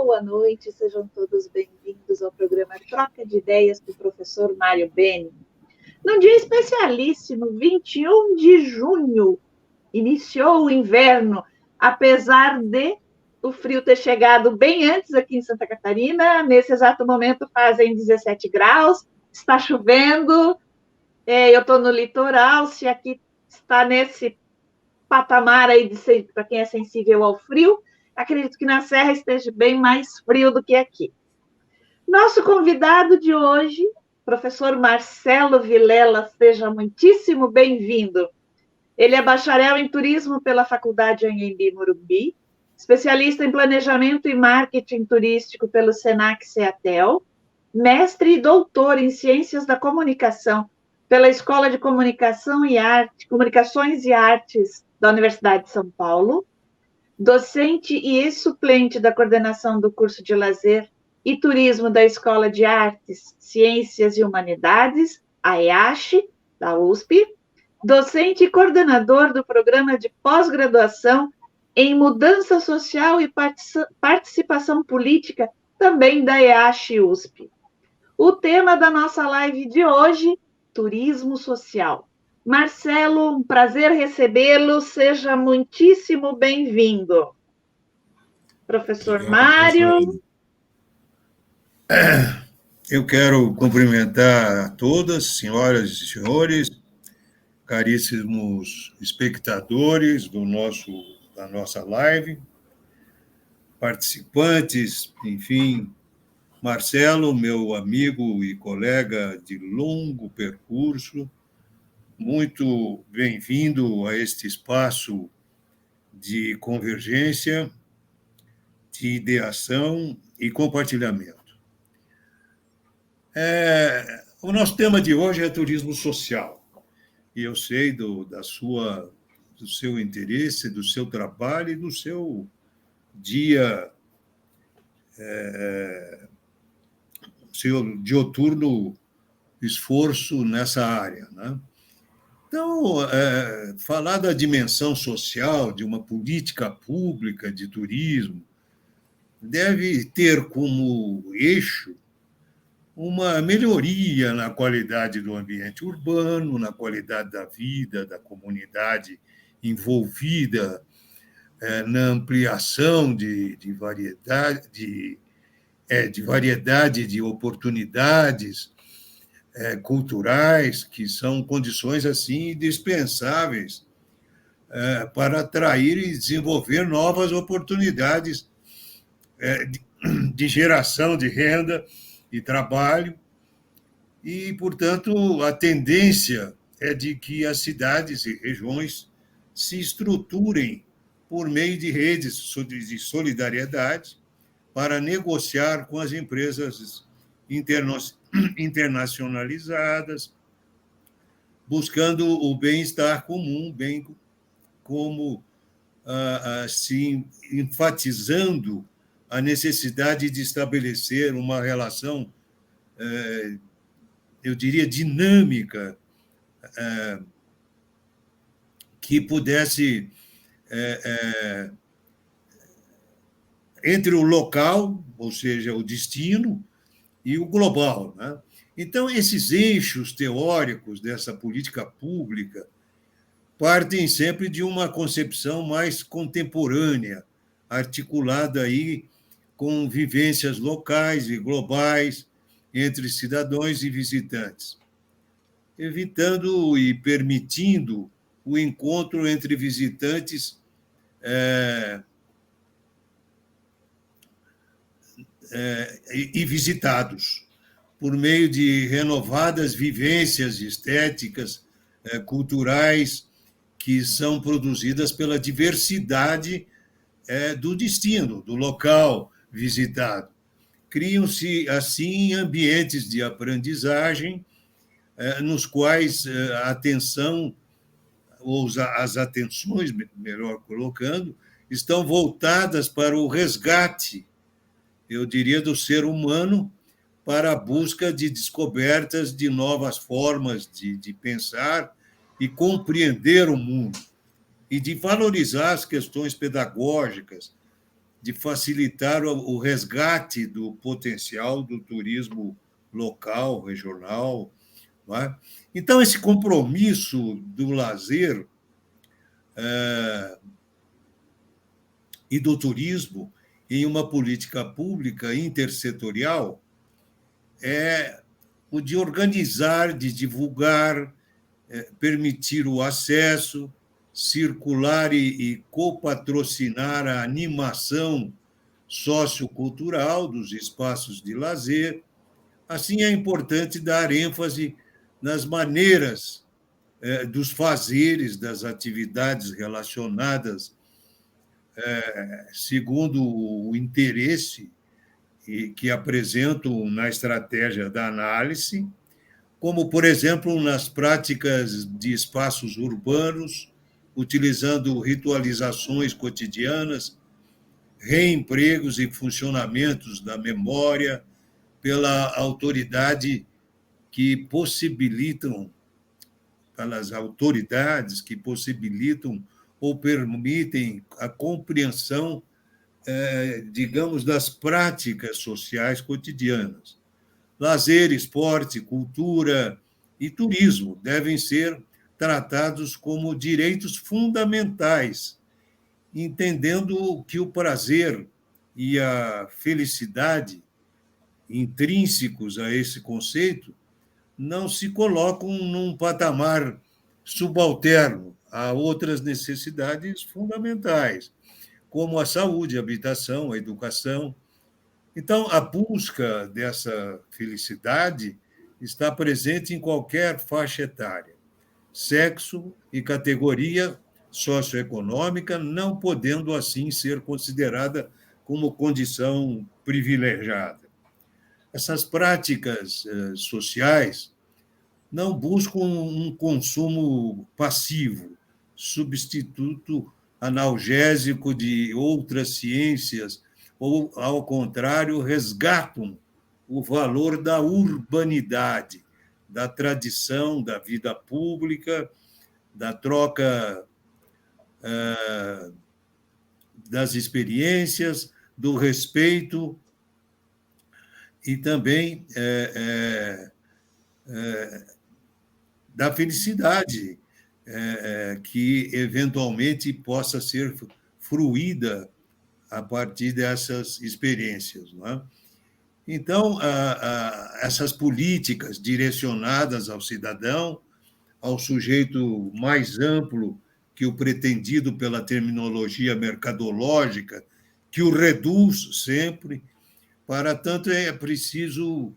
boa noite, sejam todos bem-vindos ao programa Troca de Ideias com o professor Mário Beni. Num dia especialíssimo, 21 de junho, iniciou o inverno, apesar de o frio ter chegado bem antes aqui em Santa Catarina. Nesse exato momento fazem 17 graus, está chovendo, eu estou no litoral, se aqui está nesse patamar aí para quem é sensível ao frio, acredito que na Serra esteja bem mais frio do que aqui. Nosso convidado de hoje, professor Marcelo Vilela, seja muitíssimo bem-vindo. Ele é bacharel em turismo pela Faculdade Anhembi Morumbi, especialista em planejamento e marketing turístico pelo Senac Seatel, mestre e doutor em ciências da comunicação pela Escola de Comunicações e Artes da Universidade de São Paulo, docente e suplente da coordenação do curso de lazer e turismo da Escola de Artes, Ciências e Humanidades, a EASH, da USP, docente e coordenador do programa de pós-graduação em mudança social e participação política, também da EASH-USP. O tema da nossa live de hoje, turismo social. Marcelo, um prazer recebê-lo, seja muitíssimo bem-vindo. Professor Mário. Eu quero cumprimentar a todas, senhoras e senhores, caríssimos espectadores da nossa live, participantes, enfim, Marcelo, meu amigo e colega de longo percurso, muito bem-vindo a este espaço de convergência, de ideação e compartilhamento. O nosso tema de hoje é turismo social, e eu sei do seu interesse, do seu trabalho e do seu seu dioturno esforço nessa área, né? Então, falar da dimensão social de uma política pública de turismo deve ter como eixo uma melhoria na qualidade do ambiente urbano, na qualidade da vida da comunidade envolvida na ampliação de variedade de oportunidades culturais, que são condições assim indispensáveis para atrair e desenvolver novas oportunidades de geração de renda e trabalho, e, portanto, a tendência é de que as cidades e regiões se estruturem por meio de redes de solidariedade para negociar com as empresas internacionalizadas, buscando o bem-estar comum, bem como assim, enfatizando a necessidade de estabelecer uma relação, eu diria, dinâmica, que pudesse, entre o local, ou seja, o destino, e o global, né? Então, esses eixos teóricos dessa política pública partem sempre de uma concepção mais contemporânea, articulada aí com vivências locais e globais entre cidadãos e visitantes, evitando e permitindo o encontro entre visitantes e visitados, por meio de renovadas vivências estéticas, culturais, que são produzidas pela diversidade do destino, do local visitado. Criam-se, assim, ambientes de aprendizagem nos quais a atenção, ou as atenções, melhor colocando, estão voltadas para o resgate, eu diria, do ser humano, para a busca de descobertas de novas formas de pensar e compreender o mundo, e de valorizar as questões pedagógicas de facilitar o resgate do potencial do turismo local, regional. Não é? Então, esse compromisso do lazer e do turismo em uma política pública intersetorial é o de organizar, de divulgar, permitir o acesso, circular e copatrocinar a animação sociocultural dos espaços de lazer. Assim, é importante dar ênfase nas maneiras dos fazeres, das atividades relacionadas segundo o interesse que apresentam na estratégia da análise, como, por exemplo, nas práticas de espaços urbanos, utilizando ritualizações cotidianas, reempregos e funcionamentos da memória pela autoridade que possibilitam, pelas autoridades que possibilitam ou permitem a compreensão, digamos, das práticas sociais cotidianas. Lazer, esporte, cultura e turismo devem ser tratados como direitos fundamentais, entendendo que o prazer e a felicidade intrínsecos a esse conceito não se colocam num patamar subalterno a outras necessidades fundamentais, como a saúde, a habitação, a educação. Então, a busca dessa felicidade está presente em qualquer faixa etária, sexo e categoria socioeconômica, não podendo, assim, ser considerada como condição privilegiada. Essas práticas sociais não buscam um consumo passivo, substituto analgésico de outras ciências, ou, ao contrário, resgatam o valor da urbanidade, da tradição, da vida pública, da troca das experiências, do respeito e também da felicidade que eventualmente possa ser fruída a partir dessas experiências. Não é? Então, essas políticas direcionadas ao cidadão, ao sujeito mais amplo que o pretendido pela terminologia mercadológica, que o reduz sempre. Para tanto, é preciso,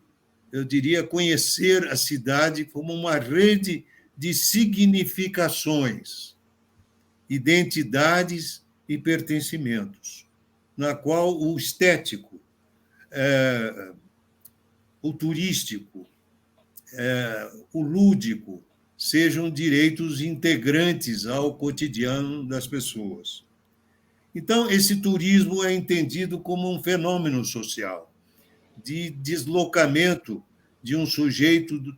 eu diria, conhecer a cidade como uma rede de significações, identidades e pertencimentos, na qual o estético, o turístico, o lúdico sejam direitos integrantes ao cotidiano das pessoas. Então, esse turismo é entendido como um fenômeno social, de deslocamento de um sujeito,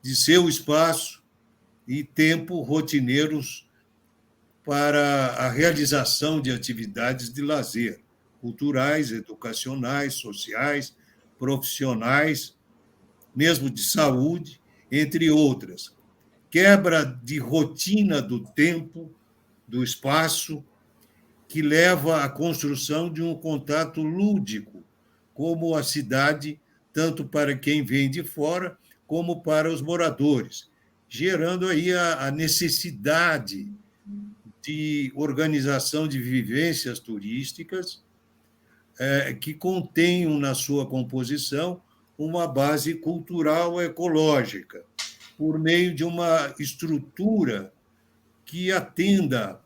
de seu espaço e tempo rotineiros para a realização de atividades de lazer, culturais, educacionais, sociais, profissionais, mesmo de saúde, entre outras. Quebra de rotina do tempo, do espaço, que leva à construção de um contato lúdico, como a cidade, tanto para quem vem de fora, como para os moradores, gerando aí a necessidade de organização de vivências turísticas que contenham na sua composição uma base cultural ecológica, por meio de uma estrutura que atenda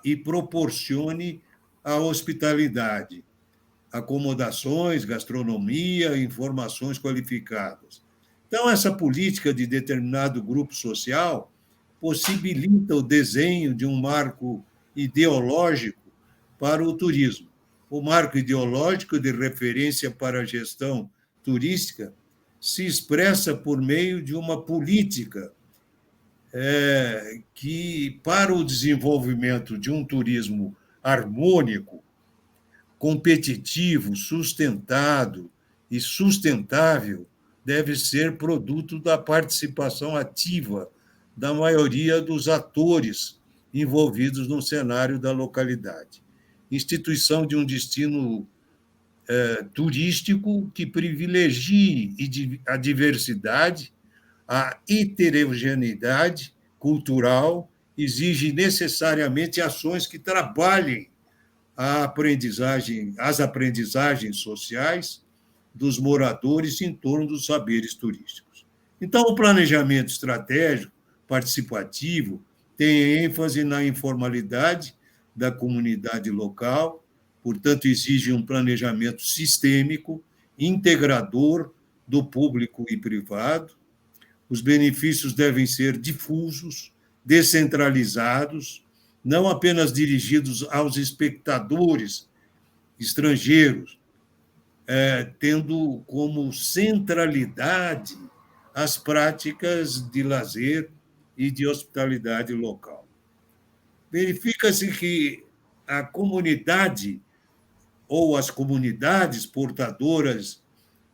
e proporcione a hospitalidade, acomodações, gastronomia, informações qualificadas. Então, essa política de determinado grupo social possibilita o desenho de um marco ideológico para o turismo. O marco ideológico de referência para a gestão turística se expressa por meio de uma política que, para o desenvolvimento de um turismo harmônico, competitivo, sustentado e sustentável, deve ser produto da participação ativa da maioria dos atores envolvidos no cenário da localidade. Instituição de um destino turístico que privilegie a diversidade, a heterogeneidade cultural, exige necessariamente ações que trabalhem as aprendizagens sociais dos moradores em torno dos saberes turísticos. Então, o planejamento estratégico participativo tem ênfase na informalidade da comunidade local, portanto, exige um planejamento sistêmico, integrador do público e privado. Os benefícios devem ser difusos, descentralizados, não apenas dirigidos aos espectadores estrangeiros, tendo como centralidade as práticas de lazer e de hospitalidade local. Verifica-se que a comunidade ou as comunidades portadoras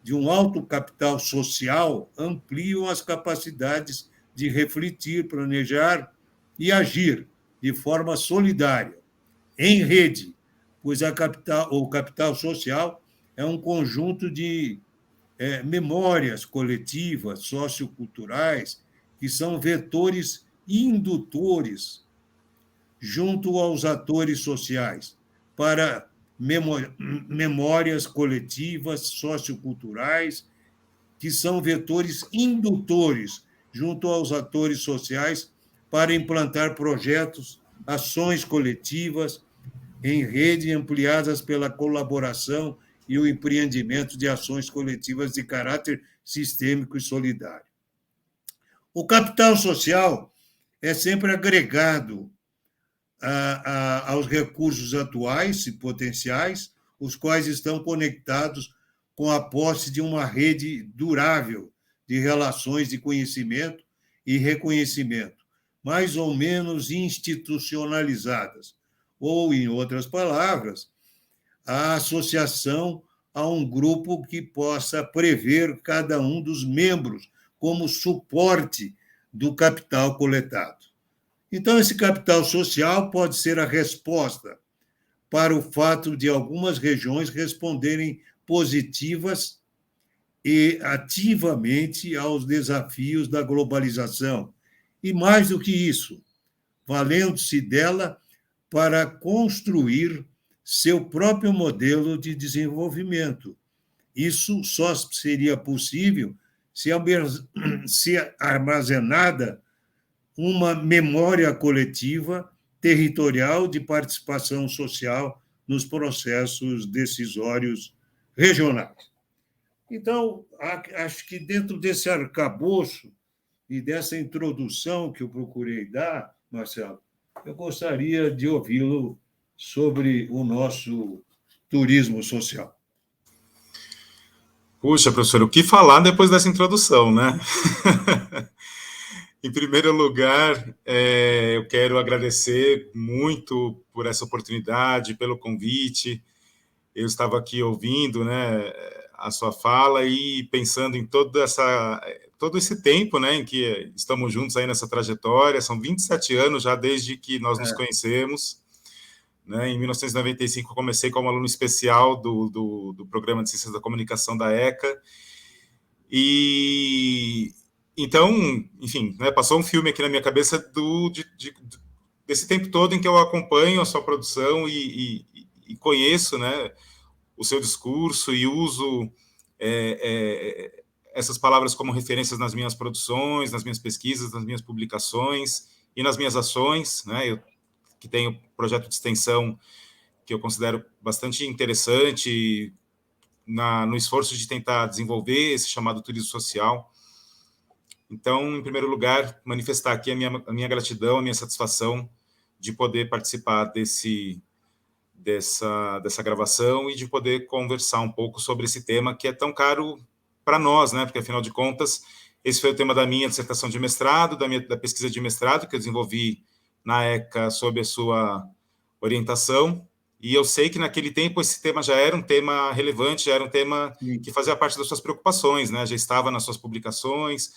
de um alto capital social ampliam as capacidades de refletir, planejar e agir de forma solidária, em rede, pois o capital social é um conjunto de memórias coletivas, socioculturais, que são vetores indutores junto aos atores sociais para memórias coletivas, socioculturais, que são vetores indutores junto aos atores sociais para implantar projetos, ações coletivas em rede ampliadas pela colaboração e o empreendimento de ações coletivas de caráter sistêmico e solidário. O capital social é sempre agregado aos recursos atuais e potenciais, os quais estão conectados com a posse de uma rede durável de relações de conhecimento e reconhecimento, mais ou menos institucionalizadas, ou, em outras palavras, a associação a um grupo que possa prever cada um dos membros como suporte do capital coletado. Então, esse capital social pode ser a resposta para o fato de algumas regiões responderem positivas e ativamente aos desafios da globalização. E mais do que isso, valendo-se dela para construir seu próprio modelo de desenvolvimento. Isso só seria possível se armazenada uma memória coletiva territorial de participação social nos processos decisórios regionais. Então, acho que dentro desse arcabouço e dessa introdução que eu procurei dar, Marcelo, eu gostaria de ouvi-lo sobre o nosso turismo social. Puxa, professor, o que falar depois dessa introdução, né? Em primeiro lugar, eu quero agradecer muito por essa oportunidade, pelo convite. Eu estava aqui ouvindo, né, a sua fala e pensando em todo esse tempo, né, em que estamos juntos aí nessa trajetória. São 27 anos já desde que nós nos conhecemos. Né? Em 1995, eu comecei como aluno especial do Programa de Ciências da Comunicação da ECA. Então, enfim, né, passou um filme aqui na minha cabeça desse tempo todo em que eu acompanho a sua produção e conheço, né, o seu discurso e uso essas palavras como referências nas minhas produções, nas minhas pesquisas, nas minhas publicações e nas minhas ações. Né? Eu que tenho projeto de extensão que eu considero bastante interessante no esforço de tentar desenvolver esse chamado turismo social. Então, em primeiro lugar, manifestar aqui a minha gratidão, a minha satisfação de poder participar dessa gravação e de poder conversar um pouco sobre esse tema que é tão caro para nós, né? Porque, afinal de contas, Esse foi o tema da minha dissertação de mestrado, da pesquisa de mestrado, que eu desenvolvi na ECA sob a sua orientação. E eu sei que naquele tempo esse tema já era um tema relevante, já era um tema que fazia parte das suas preocupações, né? Já estava nas suas publicações.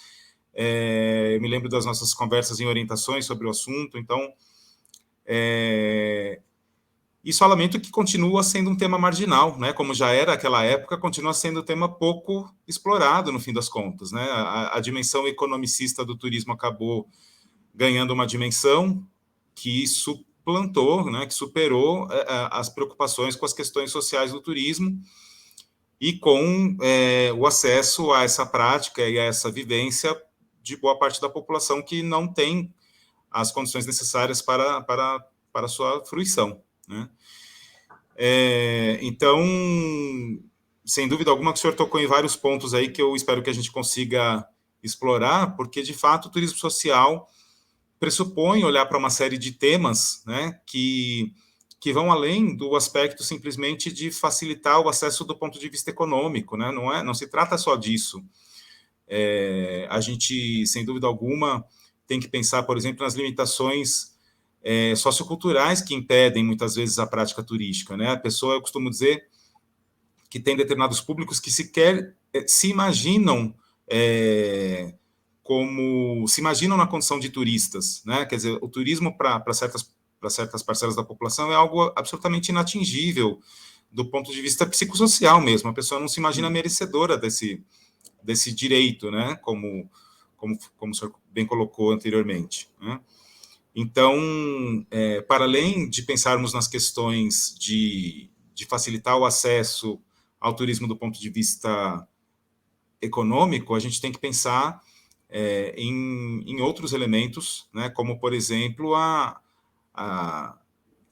Eu me lembro das nossas conversas em orientações sobre o assunto. Então, e só lamento que continua sendo um tema marginal, né? Como já era naquela época, continua sendo um tema pouco explorado, no fim das contas, né? A dimensão economicista do turismo acabou ganhando uma dimensão que suplantou, né? Que superou as preocupações com as questões sociais do turismo e com o acesso a essa prática e a essa vivência de boa parte da população que não tem as condições necessárias para a sua fruição, né? Então, sem dúvida alguma, que o senhor tocou em vários pontos aí que eu espero que a gente consiga explorar, porque, de fato, o turismo social pressupõe olhar para uma série de temas, né, que vão além do aspecto simplesmente de facilitar o acesso do ponto de vista econômico, né? Não se trata só disso. A gente, sem dúvida alguma, tem que pensar, por exemplo, nas limitações socioculturais que impedem, muitas vezes, a prática turística, né? A pessoa, eu costumo dizer, que tem determinados públicos que sequer se imaginam se imaginam na condição de turistas, né? Quer dizer, o turismo para certas parcelas da população é algo absolutamente inatingível do ponto de vista psicossocial mesmo. A pessoa não se imagina merecedora desse direito, né? Como o senhor bem colocou anteriormente, né? Então, para além de pensarmos nas questões de facilitar o acesso ao turismo do ponto de vista econômico, a gente tem que pensar em outros elementos, né, como, por exemplo,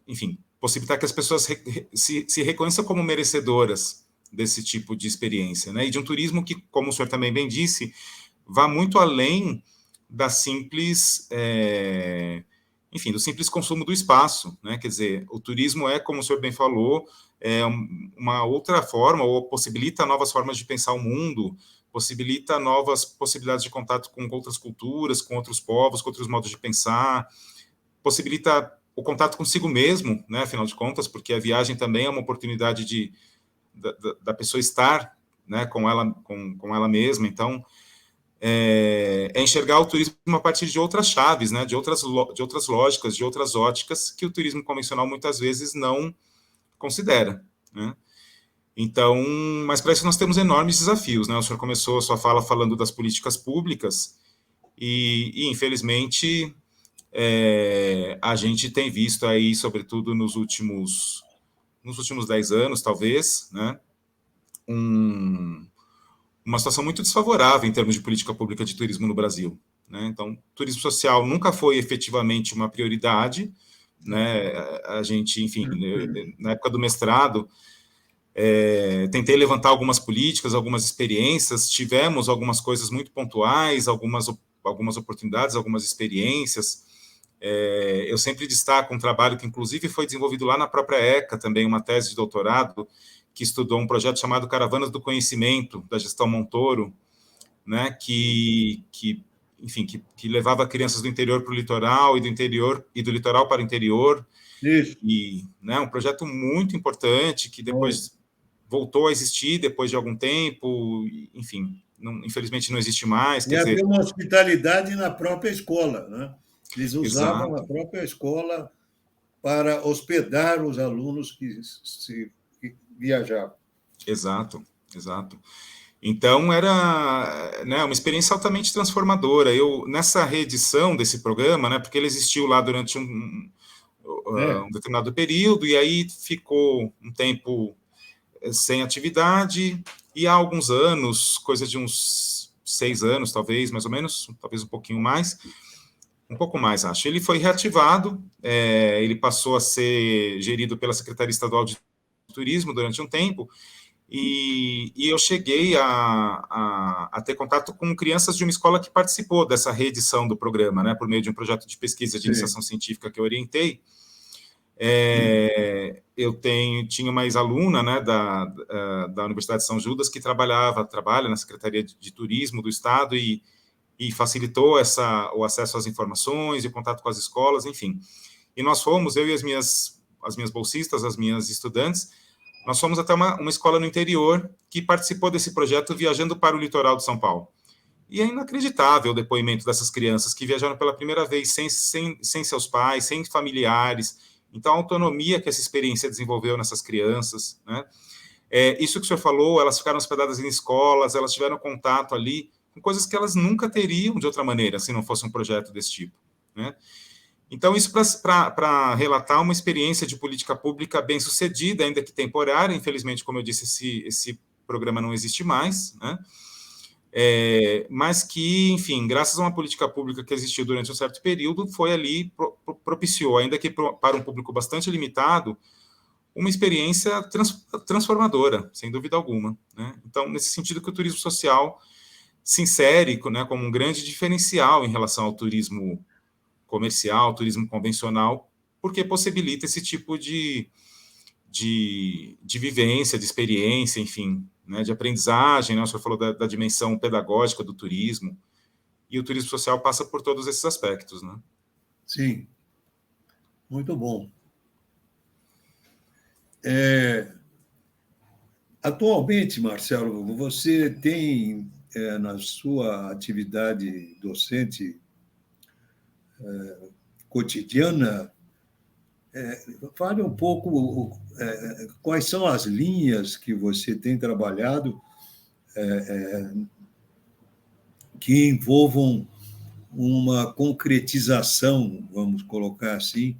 enfim, possibilitar que as pessoas se reconheçam como merecedoras desse tipo de experiência, né, e de um turismo que, como o senhor também bem disse, vá muito além da simples... enfim, do simples consumo do espaço, né? Quer dizer, o turismo como o senhor bem falou, uma outra forma, ou possibilita novas formas de pensar o mundo, possibilita novas possibilidades de contato com outras culturas, com outros povos, com outros modos de pensar, possibilita o contato consigo mesmo, né? Afinal de contas, porque a viagem também é uma oportunidade da pessoa estar, né, com ela mesma. Então, enxergar o turismo a partir de outras chaves, né, de outras lógicas, de outras óticas que o turismo convencional muitas vezes não considera, né? Então, mas para isso nós temos enormes desafios, né? O senhor começou a sua fala falando das políticas públicas e infelizmente, a gente tem visto aí, sobretudo nos últimos 10 anos, talvez, né, uma situação muito desfavorável em termos de política pública de turismo no Brasil, né? Então, turismo social nunca foi efetivamente uma prioridade, né? A gente, enfim, na época do mestrado, tentei levantar algumas políticas, algumas experiências, tivemos algumas coisas muito pontuais, algumas oportunidades, algumas experiências. Eu sempre destaco um trabalho que, inclusive, foi desenvolvido lá na própria ECA, também uma tese de doutorado, que estudou um projeto chamado Caravanas do Conhecimento, da gestão Montoro, né, que levava crianças do interior para o litoral e do litoral para o interior. Isso. E, né, um projeto muito importante que depois voltou a existir depois de algum tempo, enfim, infelizmente não existe mais. Quer dizer, uma hospitalidade na própria escola, né? Eles usavam Exato. A própria escola para hospedar os alunos que viajavam. Exato. Então, era, né, uma experiência altamente transformadora. Eu, nessa reedição desse programa, né, porque ele existiu lá durante um determinado período, e aí ficou um tempo sem atividade, e há alguns anos, coisa de uns 6 anos, talvez, mais ou menos, talvez um pouquinho mais, um pouco mais, acho. Ele foi reativado, ele passou a ser gerido pela Secretaria Estadual de Turismo durante um tempo, e eu cheguei a ter contato com crianças de uma escola que participou dessa reedição do programa, né, por meio de um projeto de pesquisa de iniciação científica que eu orientei. Eu tinha uma ex-aluna, né, da Universidade de São Judas que trabalha na Secretaria de Turismo do Estado, e e facilitou o acesso às informações e o contato com as escolas, enfim. E nós fomos, eu e as minhas bolsistas, as minhas estudantes, nós fomos até uma escola no interior que participou desse projeto viajando para o litoral de São Paulo. E é inacreditável o depoimento dessas crianças que viajaram pela primeira vez sem seus pais, sem familiares. Então, a autonomia que essa experiência desenvolveu nessas crianças, né? Isso que o senhor falou, elas ficaram hospedadas em escolas, elas tiveram contato ali com coisas que elas nunca teriam de outra maneira, se não fosse um projeto desse tipo, né? Então, isso para relatar uma experiência de política pública bem-sucedida, ainda que temporária. Infelizmente, como eu disse, esse programa não existe mais, né? Mas que, enfim, graças a uma política pública que existiu durante um certo período, foi ali, propiciou, ainda que para um público bastante limitado, uma experiência transformadora, sem dúvida alguma, né? Então, nesse sentido que o turismo social se insere, né, como um grande diferencial em relação ao turismo comercial, turismo convencional, porque possibilita esse tipo de vivência, de experiência, enfim, né, de aprendizagem, né? O senhor falou da dimensão pedagógica do turismo, e o turismo social passa por todos esses aspectos, né? Sim, muito bom. Atualmente, Marcelo, você tem na sua atividade docente cotidiana, fale um pouco quais são as linhas que você tem trabalhado que envolvam uma concretização, vamos colocar assim,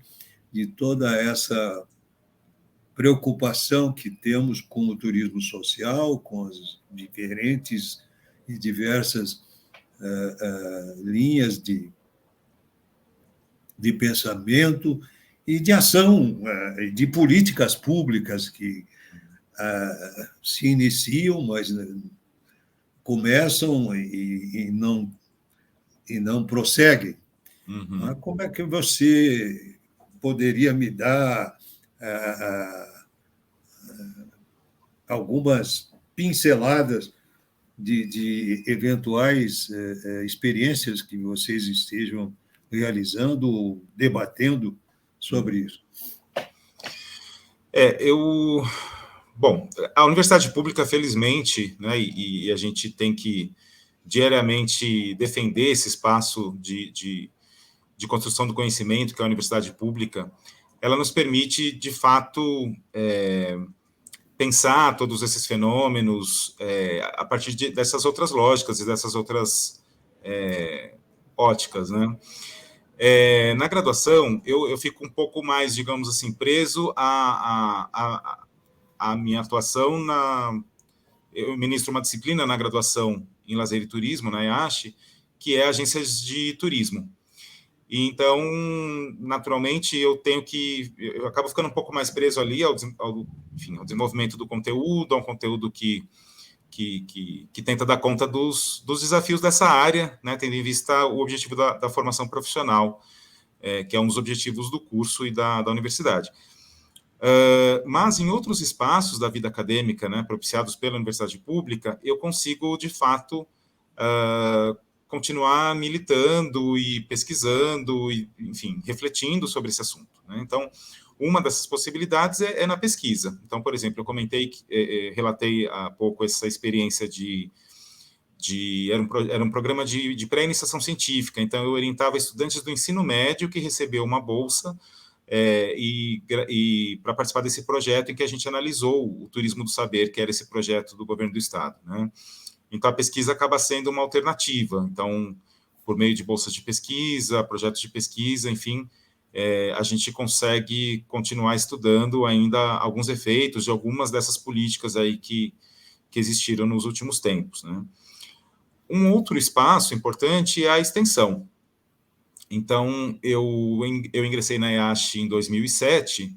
de toda essa preocupação que temos com o turismo social, com as diferentes e diversas linhas de pensamento e de ação, de políticas públicas que se iniciam, mas começam e não prosseguem. Uhum. Como é que você poderia me dar algumas pinceladas de eventuais experiências que vocês estejam realizando ou debatendo sobre isso? Bom, a universidade pública, felizmente, né, e a gente tem que diariamente defender esse espaço de construção do conhecimento, que é a universidade pública, ela nos permite, de fato, pensar todos esses fenômenos a partir dessas outras lógicas e dessas outras óticas, né? Na graduação, eu fico um pouco mais, digamos assim, preso à minha atuação eu ministro uma disciplina na graduação em Lazer e Turismo, na EASH, que é agências de turismo. E então, naturalmente, eu acabo ficando um pouco mais preso ali enfim, ao desenvolvimento do conteúdo, a um conteúdo que tenta dar conta dos desafios dessa área, né, tendo em vista o objetivo da formação profissional, que é um dos objetivos do curso e da universidade. Mas em outros espaços da vida acadêmica, né, propiciados pela universidade pública, eu consigo, de fato, continuar militando e pesquisando, e, enfim, refletindo sobre esse assunto, né? Então, uma dessas possibilidades é na pesquisa. Então, por exemplo, eu relatei há pouco essa experiência era um programa de pré-iniciação científica. Então, eu orientava estudantes do ensino médio que recebeu uma bolsa e para participar desse projeto em que a gente analisou o turismo do saber, que era esse projeto do governo do estado, né? Então, a pesquisa acaba sendo uma alternativa. Então, por meio de bolsas de pesquisa, projetos de pesquisa, enfim, a gente consegue continuar estudando ainda alguns efeitos de algumas dessas políticas aí que existiram nos últimos tempos, né? Um outro espaço importante é a extensão. Então, eu ingressei na EASH em 2007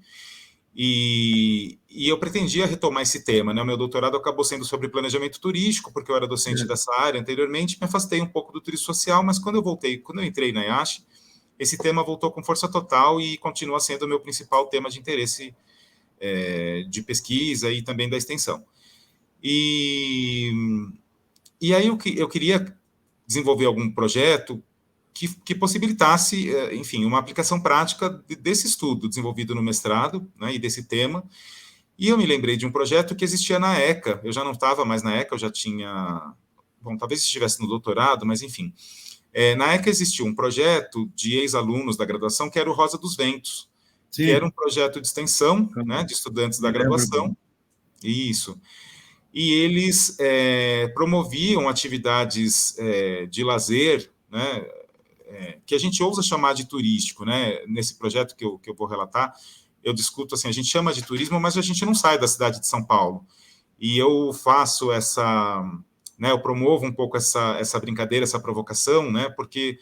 e eu pretendia retomar esse tema, né? O meu doutorado acabou sendo sobre planejamento turístico, porque eu era docente dessa área anteriormente, me afastei um pouco do turismo social, mas quando eu entrei na EASH, esse tema voltou com força total e continua sendo o meu principal tema de interesse de pesquisa e também da extensão. E aí eu queria desenvolver algum projeto que possibilitasse, enfim, uma aplicação prática desse estudo desenvolvido no mestrado, né, e desse tema. E eu me lembrei de um projeto que existia na ECA. Eu já não estava mais na ECA, eu já tinha... Bom, talvez estivesse no doutorado, mas enfim. Na ECA existiu um projeto de ex-alunos da graduação que era o Rosa dos Ventos, Sim. que era um projeto de extensão, né, de estudantes da graduação. Isso. E eles promoviam atividades de lazer, né, que a gente ousa chamar de turístico, né? Nesse projeto que eu vou relatar, eu discuto assim, a gente chama de turismo, mas a gente não sai da cidade de São Paulo. E eu faço né, eu promovo um pouco essa brincadeira, essa provocação, né? Porque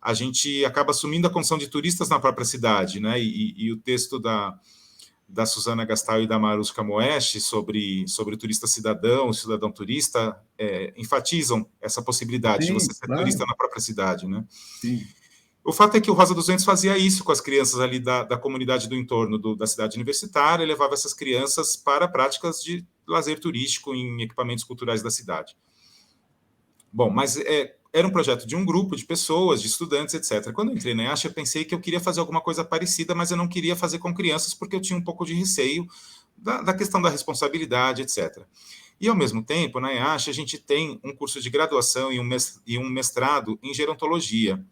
a gente acaba assumindo a condição de turistas na própria cidade, né? E o texto da Suzana Gastal e da Marusca Moesch sobre o turista cidadão, o cidadão turista, enfatizam essa possibilidade de você ser turista na própria cidade, né? Sim. O fato é que o Rosa dos Ventos fazia isso com as crianças ali da comunidade do entorno da cidade universitária, e levava essas crianças para práticas de lazer turístico em equipamentos culturais da cidade. Bom, mas era um projeto de um grupo de pessoas, de estudantes, etc. Quando eu entrei na EASH, eu pensei que eu queria fazer alguma coisa parecida, mas eu não queria fazer com crianças porque eu tinha um pouco de receio da questão da responsabilidade, etc. E, ao mesmo tempo, na EASH, a gente tem um curso de graduação e um mestrado em gerontologia.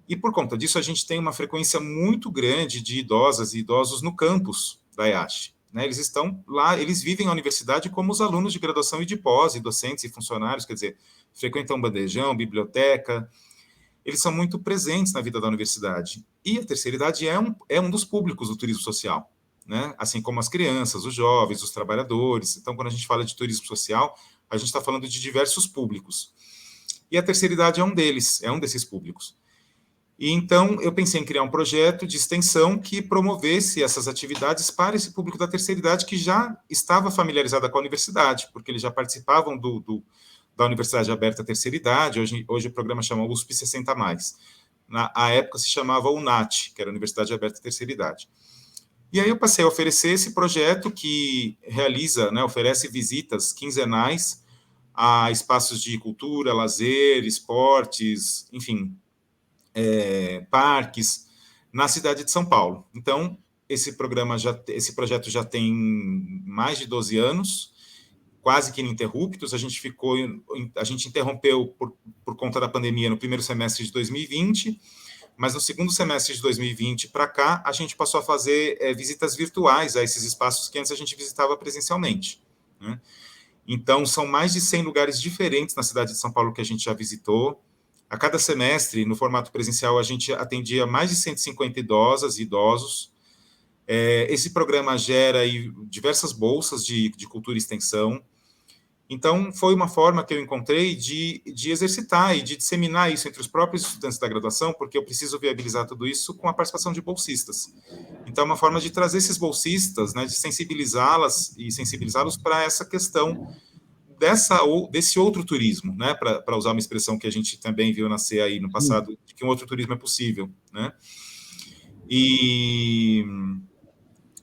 E, por conta disso, a gente tem uma frequência muito grande de idosas e idosos no campus da EASH. Né? Eles estão lá, eles vivem a universidade como os alunos de graduação e de pós, e docentes e funcionários, quer dizer, frequentam bandejão, biblioteca, eles são muito presentes na vida da universidade. E a terceira idade é um dos públicos do turismo social, né? Assim como as crianças, os jovens, os trabalhadores. Então, quando a gente fala de turismo social, a gente está falando de diversos públicos. E a terceira idade é um deles, é um desses públicos. E então eu pensei em criar um projeto de extensão que promovesse essas atividades para esse público da terceira idade que já estava familiarizada com a universidade, porque eles já participavam da Universidade Aberta Terceira Idade. Hoje o programa chama USP 60+. Na época se chamava UNAT, que era a Universidade Aberta Terceira Idade. E aí eu passei a oferecer esse projeto que realiza, né, oferece visitas quinzenais a espaços de cultura, lazer, esportes, enfim, parques, na cidade de São Paulo. Então, esse projeto já tem mais de 12 anos, quase que ininterruptos. A gente interrompeu por conta da pandemia no primeiro semestre de 2020, mas no segundo semestre de 2020 para cá, a gente passou a fazer visitas virtuais a esses espaços que antes a gente visitava presencialmente, né? Então, são mais de 100 lugares diferentes na cidade de São Paulo que a gente já visitou. A cada semestre, no formato presencial, a gente atendia mais de 150 idosas e idosos. Esse programa gera diversas bolsas de cultura e extensão. Então, foi uma forma que eu encontrei de exercitar e de disseminar isso entre os próprios estudantes da graduação, porque eu preciso viabilizar tudo isso com a participação de bolsistas. Então, é uma forma de trazer esses bolsistas, né, de sensibilizá-los para essa questão desse outro turismo, né, para usar uma expressão que a gente também viu nascer aí no passado, de que um outro turismo é possível, né? E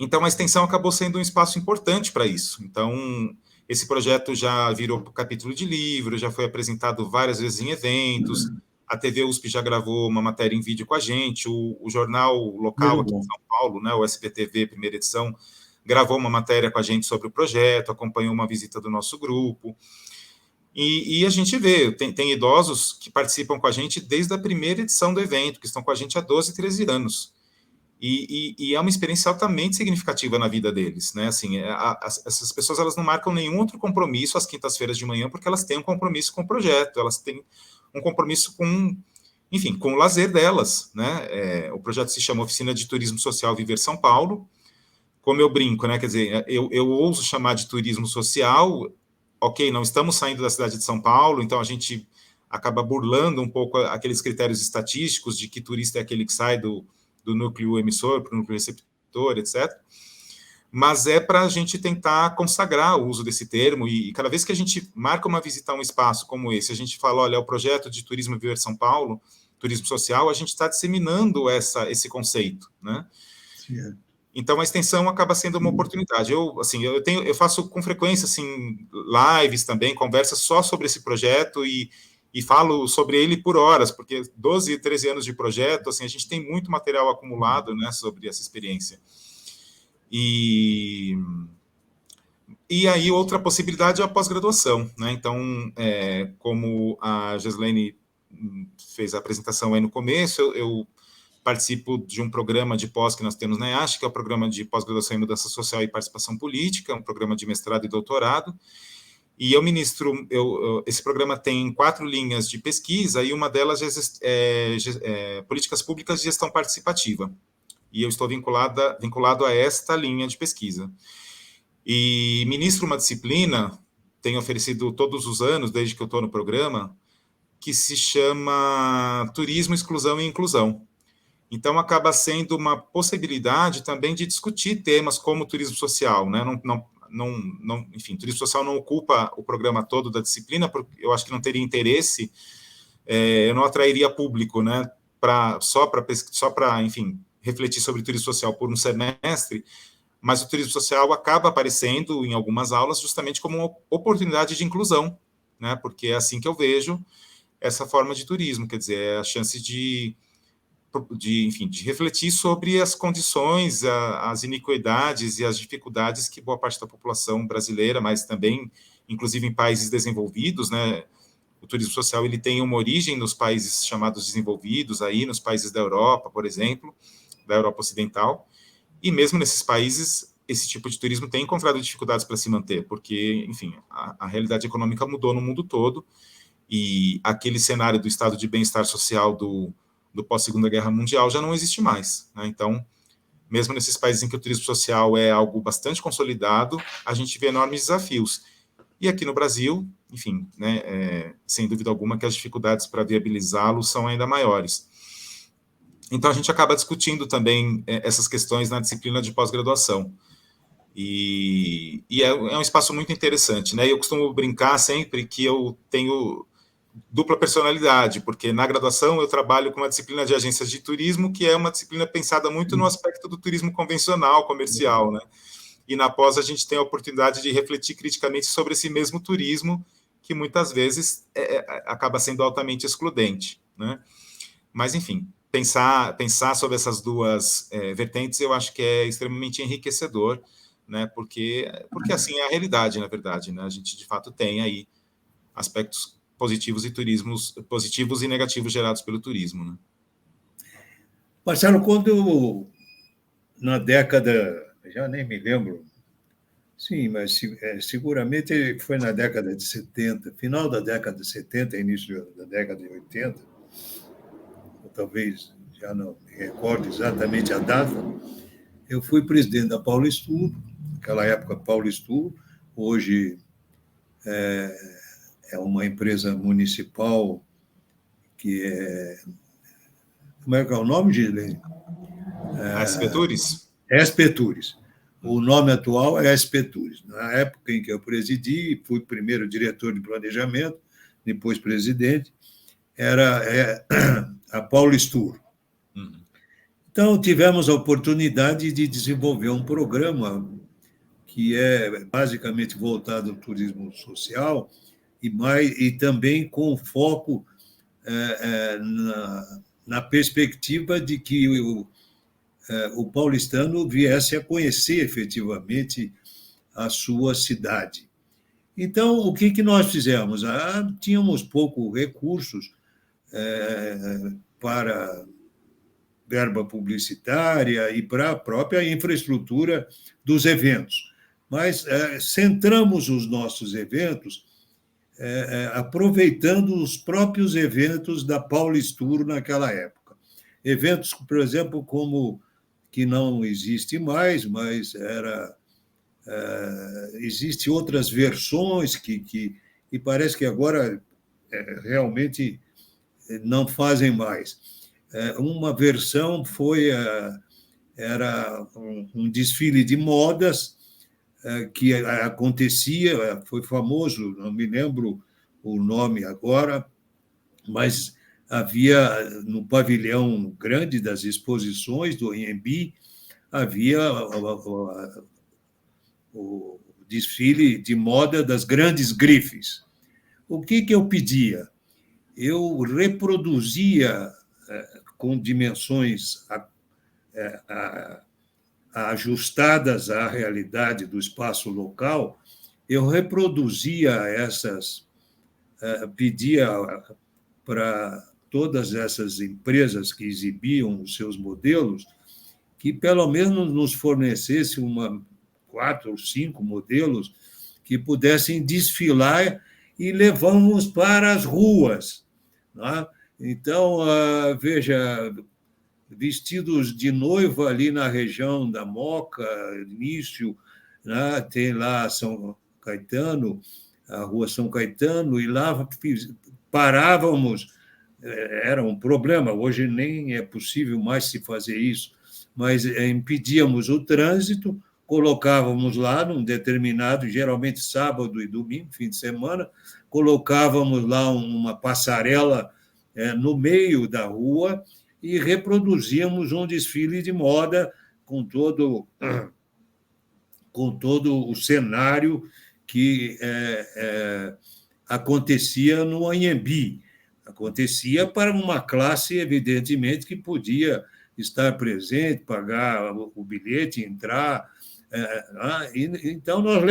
então a extensão acabou sendo um espaço importante para isso. Então, esse projeto já virou capítulo de livro, já foi apresentado várias vezes em eventos, a TV USP já gravou uma matéria em vídeo com a gente, o jornal local aqui em São Paulo, né, o SPTV, primeira edição, gravou uma matéria com a gente sobre o projeto, acompanhou uma visita do nosso grupo, e a gente vê, tem idosos que participam com a gente desde a primeira edição do evento, que estão com a gente há 12, 13 anos, e é uma experiência altamente significativa na vida deles, né? Assim, essas pessoas, elas não marcam nenhum outro compromisso às quintas-feiras de manhã, porque elas têm um compromisso com o projeto, elas têm um compromisso enfim, com o lazer delas, né? O projeto se chama Oficina de Turismo Social Viver São Paulo. Como eu brinco, né? Quer dizer, eu ouso chamar de turismo social. Ok, não estamos saindo da cidade de São Paulo, então a gente acaba burlando um pouco aqueles critérios estatísticos de que turista é aquele que sai do núcleo emissor para o núcleo receptor, etc. Mas é para a gente tentar consagrar o uso desse termo, e cada vez que a gente marca uma visita a um espaço como esse, a gente fala, olha, é o projeto de Turismo Viver São Paulo, turismo social, a gente está disseminando esse conceito, né? Sim. Então, a extensão acaba sendo uma oportunidade. Eu faço com frequência assim, lives também, conversas só sobre esse projeto, e e falo sobre ele por horas, porque 12, 13 anos de projeto, assim, a gente tem muito material acumulado, né, sobre essa experiência. E aí, outra possibilidade é a pós-graduação, né? Então, como a Geslene fez a apresentação aí no começo, eu participo de um programa de pós que nós temos na EASH, que é o Programa de Pós-Graduação em Mudança Social e Participação Política, um programa de mestrado e doutorado, e eu ministro, esse programa tem 4 linhas de pesquisa, e uma delas é Políticas Públicas de Gestão Participativa, e eu estou vinculado a esta linha de pesquisa. E ministro uma disciplina, tenho oferecido todos os anos, desde que eu estou no programa, que se chama Turismo, Exclusão e Inclusão. Então, acaba sendo uma possibilidade também de discutir temas como turismo social, né? Enfim, turismo social não ocupa o programa todo da disciplina, porque eu acho que não teria interesse, eu não atrairia público, né? Só para, enfim, refletir sobre turismo social por um semestre, mas o turismo social acaba aparecendo em algumas aulas justamente como uma oportunidade de inclusão, né? Porque é assim que eu vejo essa forma de turismo, quer dizer, é a chance de refletir sobre as condições, as iniquidades e as dificuldades que boa parte da população brasileira, mas também, inclusive em países desenvolvidos, né? O turismo social ele tem uma origem nos países chamados desenvolvidos, aí nos países da Europa, por exemplo, da Europa Ocidental, e mesmo nesses países, esse tipo de turismo tem encontrado dificuldades para se manter, porque, enfim, a realidade econômica mudou no mundo todo, e aquele cenário do estado de bem-estar social do pós-Segunda Guerra Mundial já não existe mais, né? Então, mesmo nesses países em que o turismo social é algo bastante consolidado, a gente vê enormes desafios. E aqui no Brasil, enfim, né, sem dúvida alguma que as dificuldades para viabilizá-lo são ainda maiores. Então, a gente acaba discutindo também essas questões na disciplina de pós-graduação. E é um espaço muito interessante, né? Eu costumo brincar sempre que eu tenho dupla personalidade, porque na graduação eu trabalho com uma disciplina de agências de turismo, que é uma disciplina pensada muito no aspecto do turismo convencional, comercial, né? E na pós a gente tem a oportunidade de refletir criticamente sobre esse mesmo turismo, que muitas vezes acaba sendo altamente excludente, né? Mas, enfim, pensar sobre essas duas vertentes eu acho que é extremamente enriquecedor, né? Porque assim é a realidade, na verdade, né? A gente, de fato, tem aí aspectos positivos e negativos gerados pelo turismo, né? Marcelo, quando na década, já nem me lembro, sim, mas seguramente foi na década de 70, final da década de 70, início da década de 80, ou talvez já não me recordo exatamente a data, eu fui presidente da Paulistur, naquela época Paulistur, hoje é uma empresa municipal que é... Como é que é o nome, Gislene? A SP Tours? SP Tours. O nome atual é SP Tours. Na época em que eu presidi, fui primeiro diretor de planejamento, depois presidente, era a Paulistur. Então, tivemos a oportunidade de desenvolver um programa que é basicamente voltado ao turismo social e também com foco na perspectiva de que o paulistano viesse a conhecer efetivamente a sua cidade. Então, o que nós fizemos? Tínhamos poucos recursos para verba publicitária e para a própria infraestrutura dos eventos. Mas centramos os nossos eventos aproveitando os próprios eventos da Paulistur naquela época. Eventos, por exemplo, como que não existe mais, mas existe outras versões e parece que agora realmente não fazem mais. Uma versão era um desfile de modas que acontecia, foi famoso, não me lembro o nome agora, mas havia no pavilhão grande das exposições do Anhembi, havia o desfile de moda das grandes grifes. O que eu pedia? eu reproduzia com dimensões ajustadas à realidade do espaço local, eu reproduzia pedia para todas essas empresas que exibiam os seus modelos que pelo menos nos fornecesse 4 ou 5 modelos que pudessem desfilar e levamos para as ruas. Né? Então, veja, vestidos de noiva ali na região da Moca, início, né? Tem lá São Caetano, a Rua São Caetano, e lá parávamos, era um problema, hoje nem é possível mais se fazer isso, mas impedíamos o trânsito, colocávamos lá num determinado, geralmente sábado e domingo, fim de semana, colocávamos lá uma passarela no meio da rua e reproduzíamos um desfile de moda com todo o cenário que acontecia no Anhembi. Acontecia para uma classe, evidentemente, que podia estar presente, pagar o bilhete, entrar. Então, nós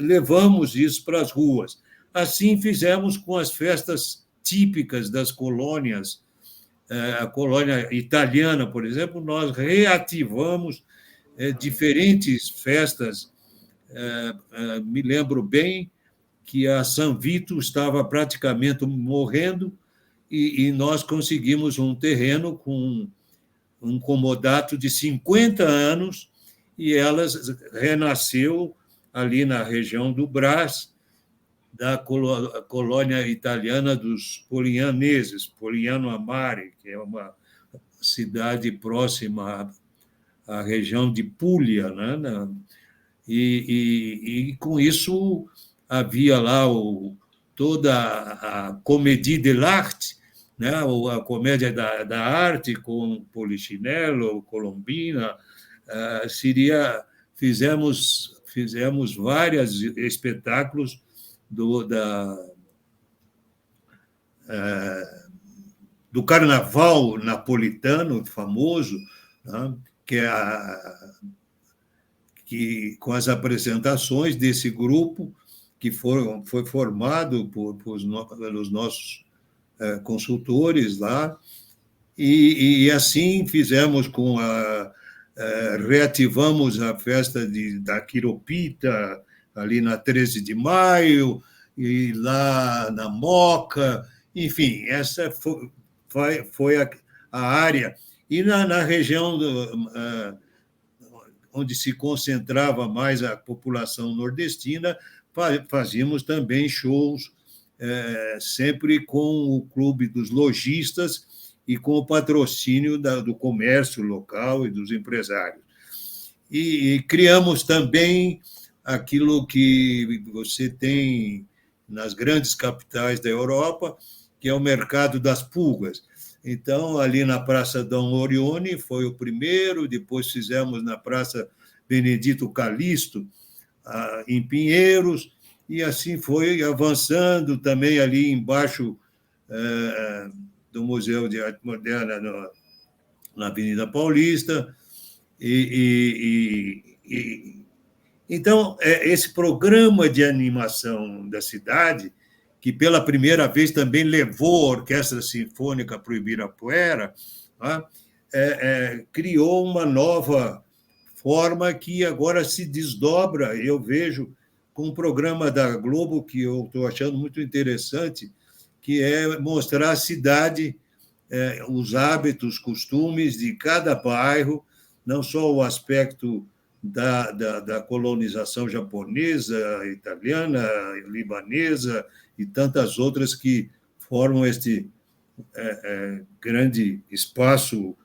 levamos isso para as ruas. Assim fizemos com as festas típicas das colônias. A colônia italiana, por exemplo, nós reativamos diferentes festas. Me lembro bem que a San Vito estava praticamente morrendo e nós conseguimos um terreno com um comodato de 50 anos e ela renasceu ali na região do Brás, da colônia italiana dos polianeses, Poliano a Mare, que é uma cidade próxima à região de Puglia, né? E com isso havia lá toda a comédie de l'arte, né? A comédia da arte com Polichinelo, Colombina, fizemos vários espetáculos do carnaval napolitano famoso, né? Que com as apresentações desse grupo que foi formado pelos nossos consultores lá, e assim fizemos reativamos a festa da Quiropita, ali na 13 de maio, e lá na Moca, enfim, essa foi a área. E na região onde se concentrava mais a população nordestina, fazíamos também shows, sempre com o Clube dos Lojistas e com o patrocínio do comércio local e dos empresários. E criamos também aquilo que você tem nas grandes capitais da Europa, que é o mercado das pulgas. Então, ali na Praça Dom Orione foi o primeiro, depois fizemos na Praça Benedito Calixto, em Pinheiros, e assim foi avançando também ali embaixo do Museu de Arte Moderna, na Avenida Paulista. Então, esse programa de animação da cidade, que pela primeira vez também levou a Orquestra Sinfônica para o Ibirapuera, criou uma nova forma que agora se desdobra, eu vejo, com um programa da Globo que eu estou achando muito interessante, que é mostrar a cidade, os hábitos, costumes de cada bairro, não só o aspecto da colonização japonesa, italiana, libanesa e tantas outras que formam este grande espaço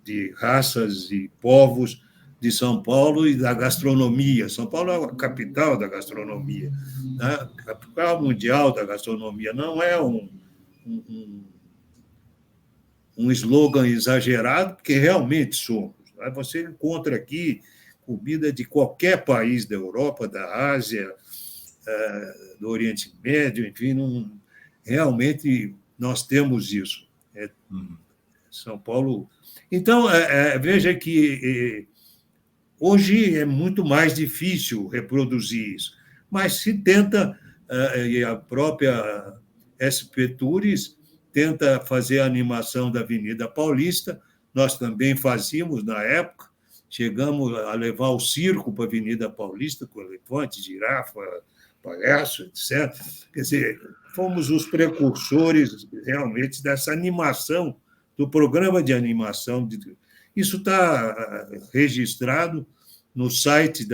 de raças e povos de São Paulo e da gastronomia. São Paulo é a capital da gastronomia, né? Capital mundial da gastronomia. Não é um slogan exagerado, porque realmente somos. Você encontra aqui comida de qualquer país da Europa, da Ásia, do Oriente Médio, enfim, realmente nós temos isso. São Paulo... Então, veja que hoje é muito mais difícil reproduzir isso, mas se tenta, e a própria SP Tours tenta fazer a animação da Avenida Paulista, nós também fazíamos na época, chegamos a levar o circo para a Avenida Paulista, com elefante, girafa, palhaço, etc. Quer dizer, fomos os precursores realmente dessa animação, do programa de animação. Isso está registrado no site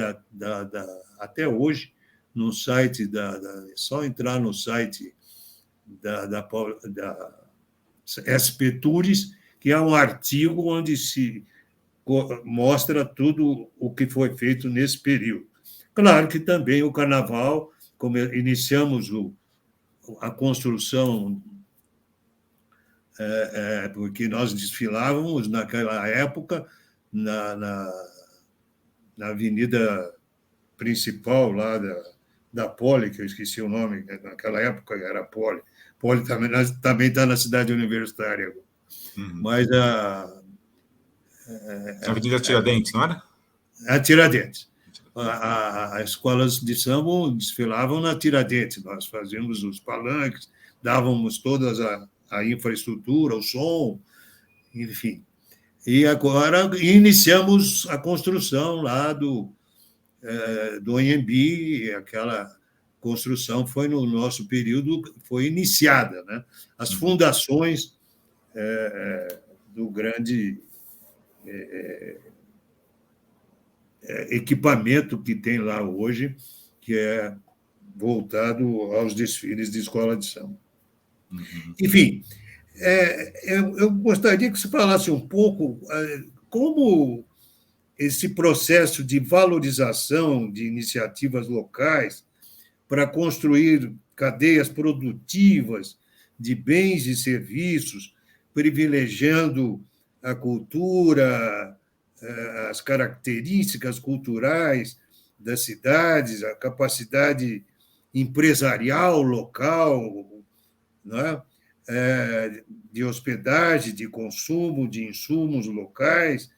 até hoje, no site é só entrar no site da SP Tours, que é um artigo onde se mostra tudo o que foi feito nesse período. Claro que também o Carnaval, como iniciamos a construção, porque nós desfilávamos naquela época na avenida principal lá da Poli, que eu esqueci o nome, naquela época era Poli. Poli também está na cidade universitária. Mas a Avenida Tiradentes, não era? A Tiradentes. As escolas de samba desfilavam na Tiradentes. Nós fazíamos os palanques, dávamos toda a infraestrutura, o som, enfim. E agora iniciamos a construção lá do Anhembi, aquela construção foi no nosso período, foi iniciada, né? As fundações do grande equipamento que tem lá hoje, que é voltado aos desfiles de escola de samba. Enfim, eu gostaria que você falasse um pouco como esse processo de valorização de iniciativas locais para construir cadeias produtivas de bens e serviços, privilegiando a cultura, as características culturais das cidades, a capacidade empresarial local, né? De hospedagem, de consumo de insumos locais,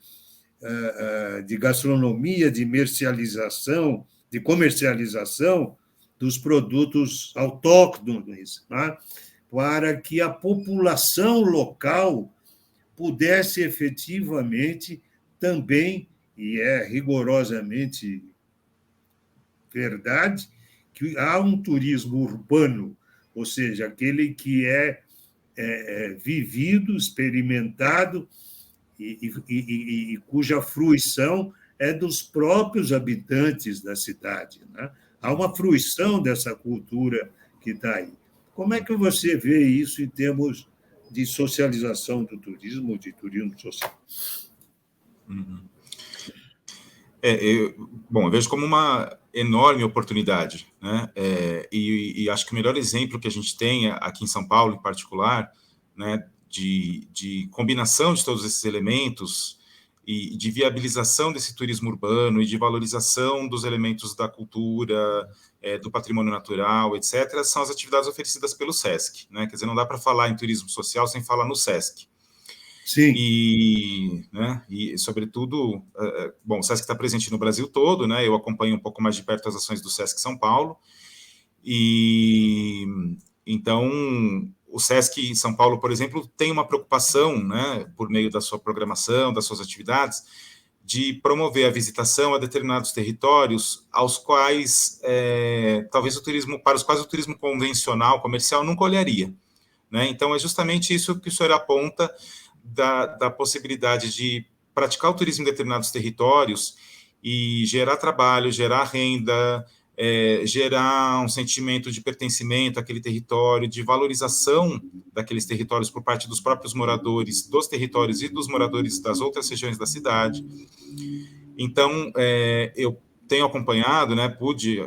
de gastronomia, de comercialização dos produtos autóctones, né? Para que a população local pudesse efetivamente também, e é rigorosamente verdade, que há um turismo urbano, ou seja, aquele que é vivido, experimentado e cuja fruição é dos próprios habitantes da cidade, né? Há uma fruição dessa cultura que está aí. Como é que você vê isso em termos de socialização do turismo, de turismo social? Eu vejo como uma enorme oportunidade, né? E acho que o melhor exemplo que a gente tem aqui em São Paulo, em particular, né, de combinação de todos esses elementos e de viabilização desse turismo urbano e de valorização dos elementos da cultura, do patrimônio natural, etc., são as atividades oferecidas pelo SESC, né? Quer dizer, não dá para falar em turismo social sem falar no SESC. Sim. E sobretudo, o SESC está presente no Brasil todo, né? Eu acompanho um pouco mais de perto as ações do SESC São Paulo, e então o SESC em São Paulo, por exemplo, tem uma preocupação, né, por meio da sua programação, das suas atividades, de promover a visitação a determinados territórios aos quais, talvez para os quais o turismo convencional, comercial, nunca olharia, né? Então, é justamente isso que o senhor aponta da possibilidade de praticar o turismo em determinados territórios e gerar trabalho, gerar renda, gerar um sentimento de pertencimento àquele território, de valorização daqueles territórios por parte dos próprios moradores dos territórios e dos moradores das outras regiões da cidade. Então, eu tenho acompanhado, né, pude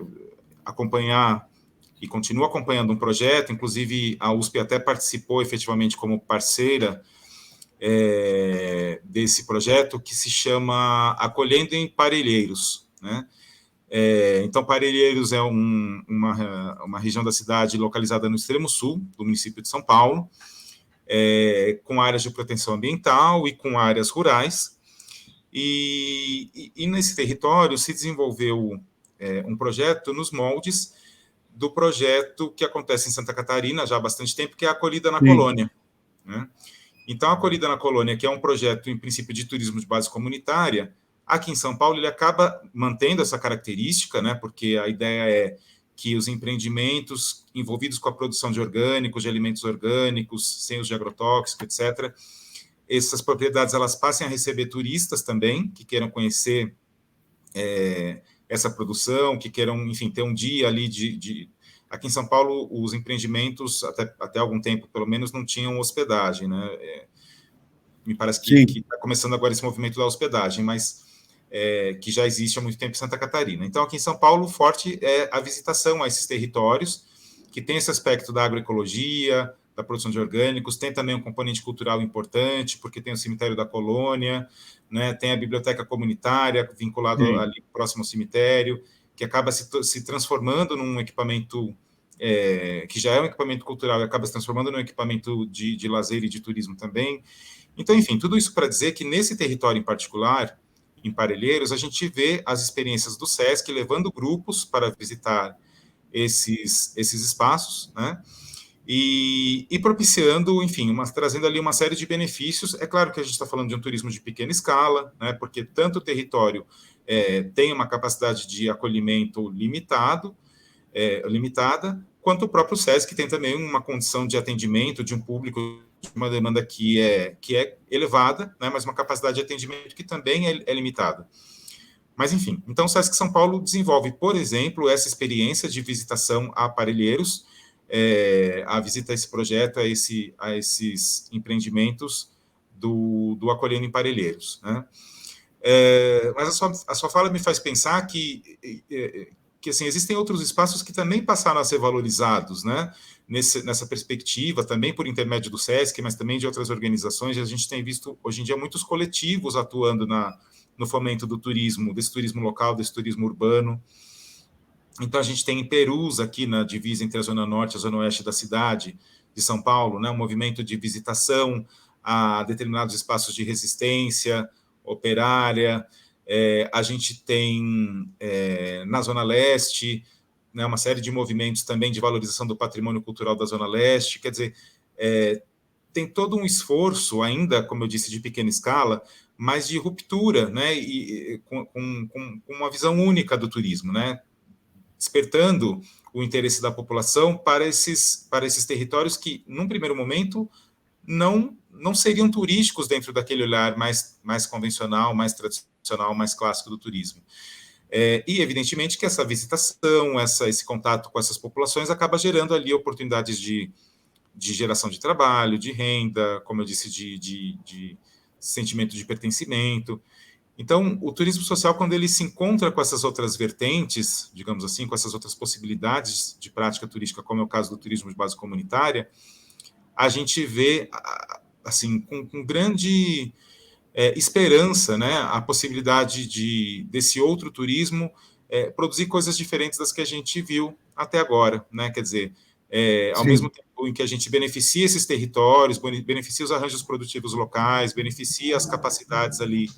acompanhar e continuo acompanhando um projeto, inclusive a USP até participou efetivamente como parceira desse projeto, que se chama Acolhendo em Parelheiros, né? Então, Parelheiros é uma região da cidade localizada no extremo sul do município de São Paulo, com áreas de proteção ambiental e com áreas rurais. E nesse território se desenvolveu um projeto nos moldes do projeto que acontece em Santa Catarina já há bastante tempo, que é a Acolhida na Colônia, né? Então, a Acolhida na Colônia, que é um projeto, em princípio, de turismo de base comunitária, aqui em São Paulo ele acaba mantendo essa característica, né? Porque a ideia é que os empreendimentos envolvidos com a produção de orgânicos, de alimentos orgânicos, sem uso de agrotóxico, etc., essas propriedades elas passem a receber turistas também, que queiram conhecer essa produção, que queiram, enfim, ter um dia ali Aqui em São Paulo, os empreendimentos, até algum tempo, pelo menos, não tinham hospedagem, né? Me parece que está começando agora esse movimento da hospedagem, mas que já existe há muito tempo em Santa Catarina. Então, aqui em São Paulo, o forte é a visitação a esses territórios, que tem esse aspecto da agroecologia, da produção de orgânicos, tem também um componente cultural importante, porque tem o cemitério da Colônia, né, tem a biblioteca comunitária vinculado ali próximo ao cemitério, que acaba se transformando num equipamento que já é um equipamento cultural e acaba se transformando num equipamento de lazer e de turismo também. Então, enfim, tudo isso para dizer que nesse território em particular, em Parelheiros, a gente vê as experiências do SESC levando grupos para visitar esses espaços, né? E propiciando, enfim, trazendo ali uma série de benefícios. É claro que a gente está falando de um turismo de pequena escala, né? Porque tanto o território tem uma capacidade de acolhimento limitada, quanto o próprio SESC tem também uma condição de atendimento de um público, de uma demanda que é elevada, né? Mas uma capacidade de atendimento que também é limitada. Mas, enfim, então o SESC São Paulo desenvolve, por exemplo, essa experiência de visitação a Parelheiros, a visita a esse projeto, a esses empreendimentos do Acolhendo em Parelheiros, né? Mas a sua fala me faz pensar que assim, existem outros espaços que também passaram a ser valorizados, né? Nessa perspectiva, também por intermédio do SESC, mas também de outras organizações. A gente tem visto, hoje em dia, muitos coletivos atuando no fomento do turismo, desse turismo local, desse turismo urbano. Então, a gente tem em Perus, aqui na divisa entre a Zona Norte e a Zona Oeste da cidade de São Paulo, né, um movimento de visitação a determinados espaços de resistência operária. A gente tem, na Zona Leste, né, uma série de movimentos também de valorização do patrimônio cultural da Zona Leste. Quer dizer, tem todo um esforço ainda, como eu disse, de pequena escala, mas de ruptura, né, e com uma visão única do turismo, né, despertando o interesse da população para esses territórios que, num primeiro momento, não seriam turísticos dentro daquele olhar mais convencional, mais tradicional, mais clássico do turismo. E, evidentemente, que essa visitação, esse contato com essas populações acaba gerando ali oportunidades de geração de trabalho, de renda, como eu disse, de sentimento de pertencimento. Então, o turismo social, quando ele se encontra com essas outras vertentes, digamos assim, com essas outras possibilidades de prática turística, como é o caso do turismo de base comunitária, a gente vê, assim, com grande esperança, né, a possibilidade desse outro turismo produzir coisas diferentes das que a gente viu até agora, né? Quer dizer, ao mesmo tempo em que a gente beneficia esses territórios, beneficia os arranjos produtivos locais, beneficia as capacidades ali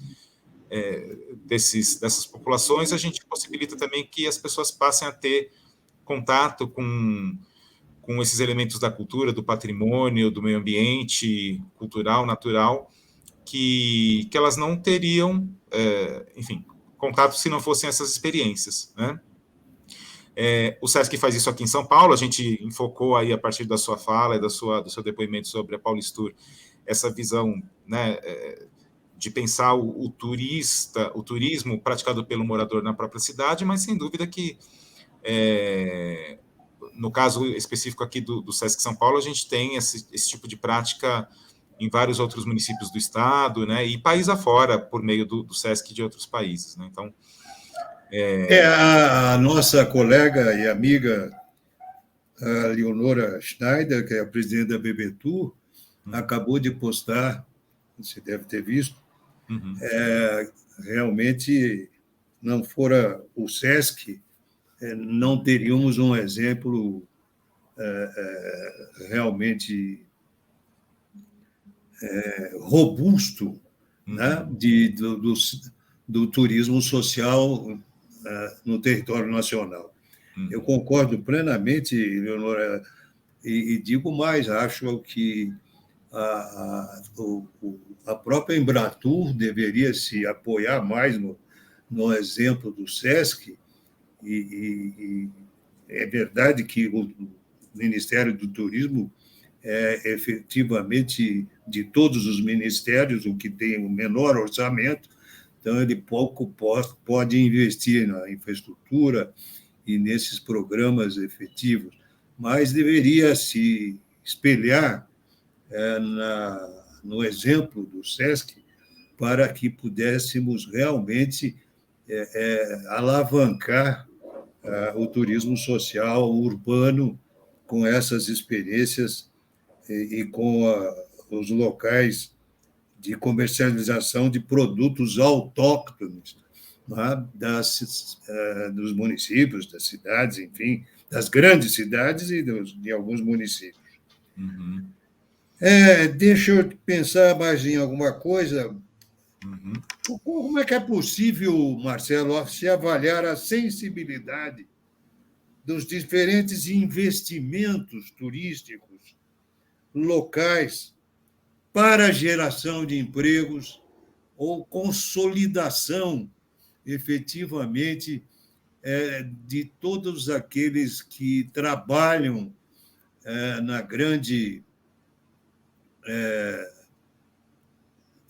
dessas populações, a gente possibilita também que as pessoas passem a ter contato com esses elementos da cultura, do patrimônio, do meio ambiente, cultural, natural, que elas não teriam, enfim, contato se não fossem essas experiências, né? O SESC faz isso aqui em São Paulo. A gente enfocou aí, a partir da sua fala e do seu depoimento sobre a Paulistur, essa visão, né, de pensar o turismo praticado pelo morador na própria cidade, mas sem dúvida que, no caso específico aqui do SESC São Paulo, a gente tem esse tipo de prática em vários outros municípios do estado, né, e país afora, por meio do SESC de outros países, né? Então, a nossa colega e amiga, a Leonora Schneider, que é a presidente da BBTur, acabou de postar, você deve ter visto, realmente não fora o SESC, não teríamos um exemplo realmente robusto, né, do turismo social no território nacional. Eu concordo plenamente, Leonora, e digo mais, acho que a própria Embratur deveria se apoiar mais no exemplo do SESC, e é verdade que o Ministério do Turismo é efetivamente, de todos os ministérios, o que tem o menor orçamento, então ele pouco pode investir na infraestrutura e nesses programas efetivos, mas deveria se espelhar no exemplo do SESC para que pudéssemos realmente alavancar o turismo social urbano com essas experiências e com os locais de comercialização de produtos autóctonos, né, dos municípios, das cidades, enfim, das grandes cidades e de alguns municípios. Uhum. Deixa eu pensar mais em alguma coisa. Uhum. Como é que é possível, Marcelo, se avaliar a sensibilidade dos diferentes investimentos turísticos locais para a geração de empregos ou consolidação, efetivamente, de todos aqueles que trabalham na grande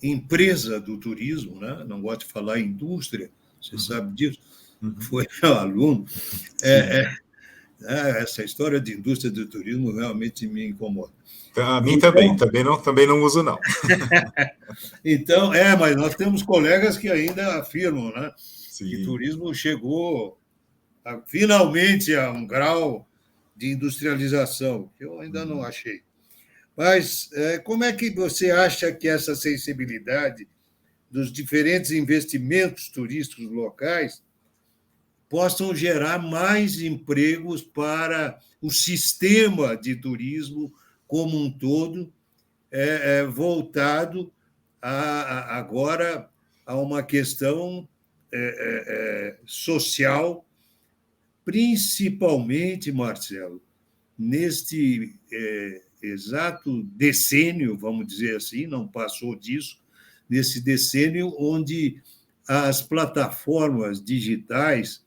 empresa do turismo, né? Não gosto de falar indústria, você sabe disso, foi meu aluno. Essa história de indústria do turismo realmente me incomoda. A mim também não uso, não. Então, mas nós temos colegas que ainda afirmam, né, que turismo chegou finalmente a um grau de industrialização, que eu ainda não achei. Mas como é que você acha que essa sensibilidade dos diferentes investimentos turísticos locais possam gerar mais empregos para o sistema de turismo como um todo, voltado agora a uma questão social, principalmente, Marcelo, neste exato decênio, vamos dizer assim, não passou disso, nesse decênio onde as plataformas digitais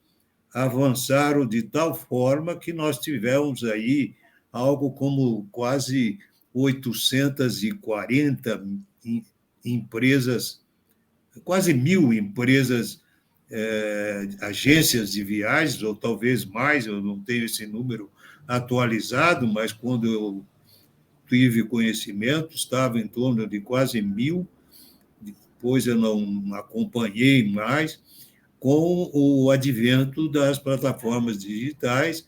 avançaram de tal forma que nós tivemos aí algo como quase 840 empresas, quase 1.000 empresas, agências de viagens, ou talvez mais, eu não tenho esse número atualizado, mas quando eu tive conhecimento, estava em torno de quase 1.000, depois eu não acompanhei mais, com o advento das plataformas digitais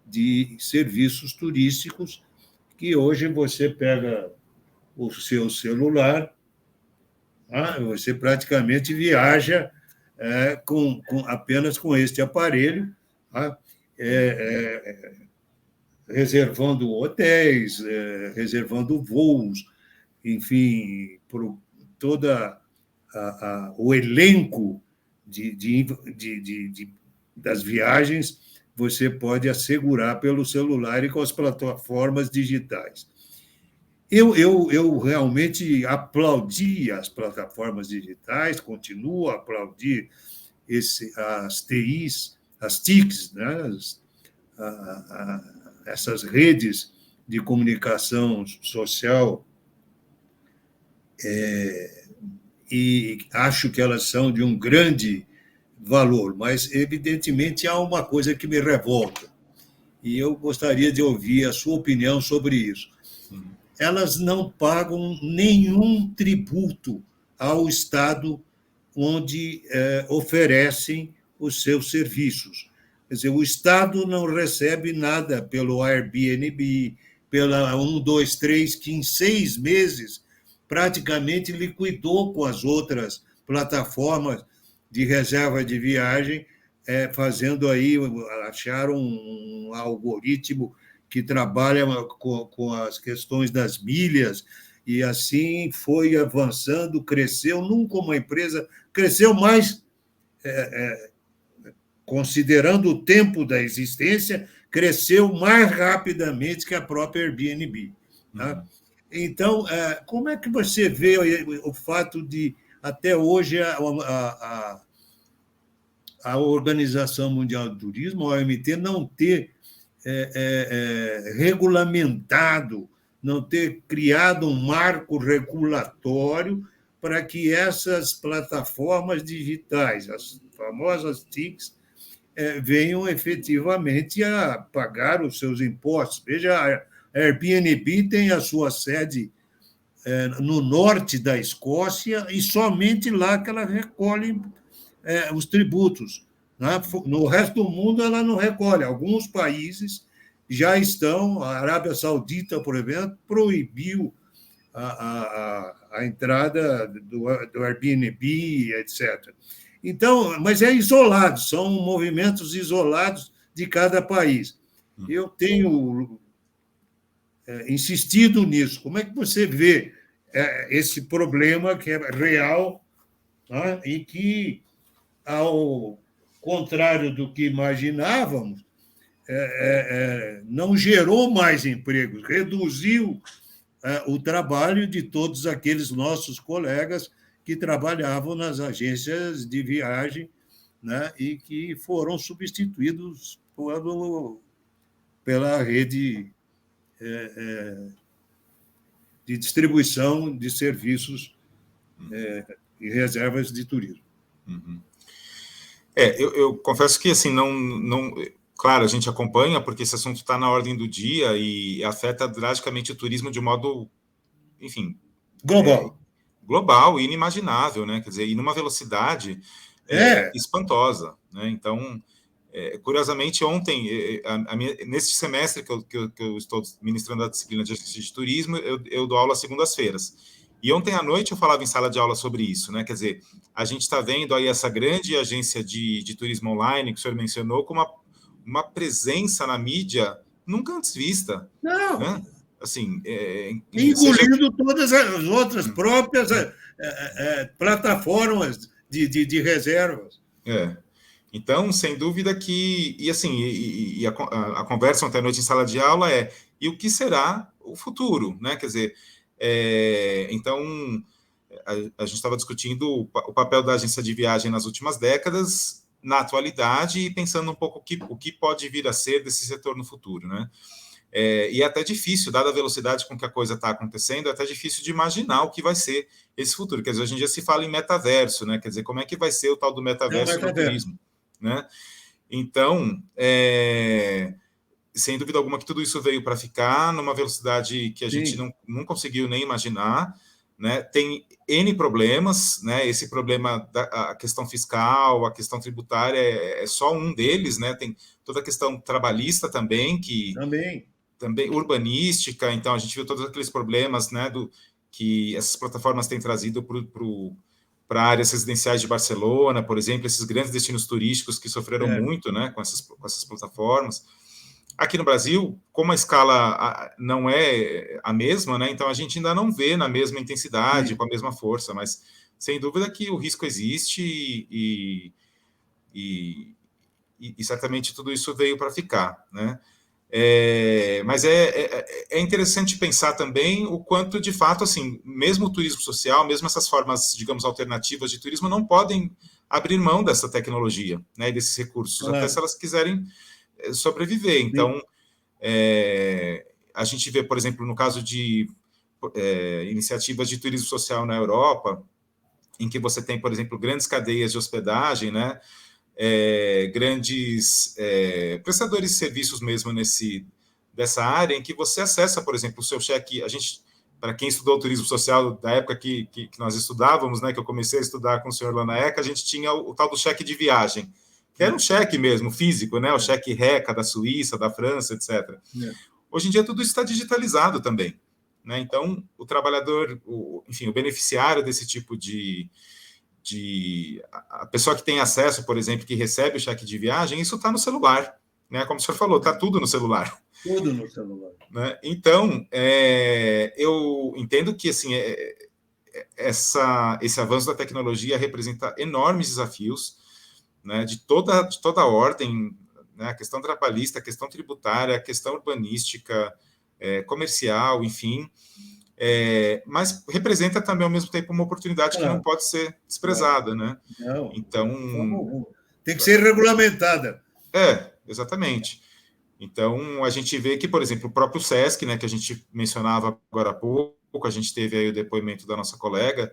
de serviços turísticos, que hoje você pega o seu celular, você praticamente viaja apenas com este aparelho, reservando hotéis, reservando voos, enfim, por toda o elenco das viagens, você pode assegurar pelo celular e com as plataformas digitais. Eu realmente aplaudi as plataformas digitais, continuo a aplaudir as TIs, as TICs, né? Essas redes de comunicação social, e acho que elas são de um grande valor, mas, evidentemente, há uma coisa que me revolta, e eu gostaria de ouvir a sua opinião sobre isso. Elas não pagam nenhum tributo ao Estado onde oferecem os seus serviços. Quer dizer, o Estado não recebe nada pelo Airbnb, pela 123, que em 6 meses praticamente liquidou com as outras plataformas de reserva de viagem, fazendo aí, acharam um algoritmo que trabalha com as questões das milhas, e assim foi avançando, cresceu, nunca uma empresa cresceu mais, considerando o tempo da existência, cresceu mais rapidamente que a própria Airbnb. Tá? Então, como é que você vê o fato de, até hoje, a Organização Mundial do Turismo, a OMT, não ter regulamentado, não ter criado um marco regulatório para que essas plataformas digitais, as famosas TICs, venham efetivamente a pagar os seus impostos. Veja, a Airbnb tem a sua sede no norte da Escócia e somente lá que ela recolhe os tributos. No resto do mundo, ela não recolhe. Alguns países já estão, a Arábia Saudita, por exemplo, proibiu a entrada do Airbnb, etc. Então, mas é isolado, são movimentos isolados de cada país. Eu tenho insistido nisso. Como é que você vê esse problema que é real, né, e que, ao contrário do que imaginávamos, não gerou mais empregos, reduziu o trabalho de todos aqueles nossos colegas que trabalhavam nas agências de viagem, né, e que foram substituídos pela rede de distribuição de serviços e reservas de turismo. Eu confesso que, assim, não, claro, a gente acompanha, porque esse assunto está na ordem do dia e afeta drasticamente o turismo de modo, enfim... global e inimaginável, né? Quer dizer, e numa velocidade espantosa, né? Então, curiosamente, ontem, nesse semestre que eu estou ministrando a disciplina de agência de turismo, eu dou aula às segundas-feiras. E ontem à noite eu falava em sala de aula sobre isso, né? Quer dizer, a gente está vendo aí essa grande agência de turismo online que o senhor mencionou com uma presença na mídia nunca antes vista. Não. Né? Assim, engolindo todas as outras próprias plataformas de reservas. Então, sem dúvida que... E, assim, a conversa ontem à noite em sala de aula e o que será o futuro, né? Quer dizer, então, a gente estava discutindo o papel da agência de viagem nas últimas décadas, na atualidade, e pensando um pouco o que pode vir a ser desse setor no futuro, né? E é até difícil, dada a velocidade com que a coisa está acontecendo, é até difícil de imaginar o que vai ser esse futuro. Quer dizer, hoje em dia se fala em metaverso, né? Quer dizer, como é que vai ser o tal do metaverso no turismo, né? Então, sem dúvida alguma que tudo isso veio para ficar numa velocidade que a gente não conseguiu nem imaginar, né? Tem N problemas, né? Esse problema a questão fiscal, a questão tributária é só um deles, né? Tem toda a questão trabalhista também, também urbanística. Então a gente viu todos aqueles problemas, né, que essas plataformas têm trazido para áreas residenciais de Barcelona, por exemplo, esses grandes destinos turísticos que sofreram muito, né, com essas plataformas. Aqui no Brasil, como a escala não é a mesma, né, então a gente ainda não vê na mesma intensidade, com a mesma força, mas sem dúvida que o risco existe e certamente tudo isso veio para ficar, né? Mas é interessante pensar também o quanto, de fato, assim, mesmo o turismo social, mesmo essas formas, digamos, alternativas de turismo, não podem abrir mão dessa tecnologia, né, e desses recursos, até se elas quiserem sobreviver. Então, a gente vê, por exemplo, no caso de iniciativas de turismo social na Europa, em que você tem, por exemplo, grandes cadeias de hospedagem, né, grandes prestadores de serviços mesmo dessa área, em que você acessa, por exemplo, o seu cheque. A gente, para quem estudou turismo social da época que nós estudávamos, né, que eu comecei a estudar com o senhor lá na ECA, a gente tinha o tal do cheque de viagem, que era um cheque mesmo, físico, né, o cheque RECA da Suíça, da França, etc. Hoje em dia tudo isso está digitalizado também, né? Então o trabalhador, enfim, o beneficiário desse tipo de a pessoa que tem acesso, por exemplo, que recebe o cheque de viagem, isso está no celular, né? Como o senhor falou, está tudo no celular. Tudo no celular. Né? Então, eu entendo que assim, esse avanço da tecnologia representa enormes desafios, né, de toda a ordem, né, a questão trabalhista, a questão tributária, a questão urbanística, comercial, enfim, mas representa também, ao mesmo tempo, uma oportunidade que não pode ser desprezada. Né? Não, então, tem que ser regulamentada. Exatamente. Então, a gente vê que, por exemplo, o próprio SESC, né, que a gente mencionava agora há pouco, a gente teve aí o depoimento da nossa colega,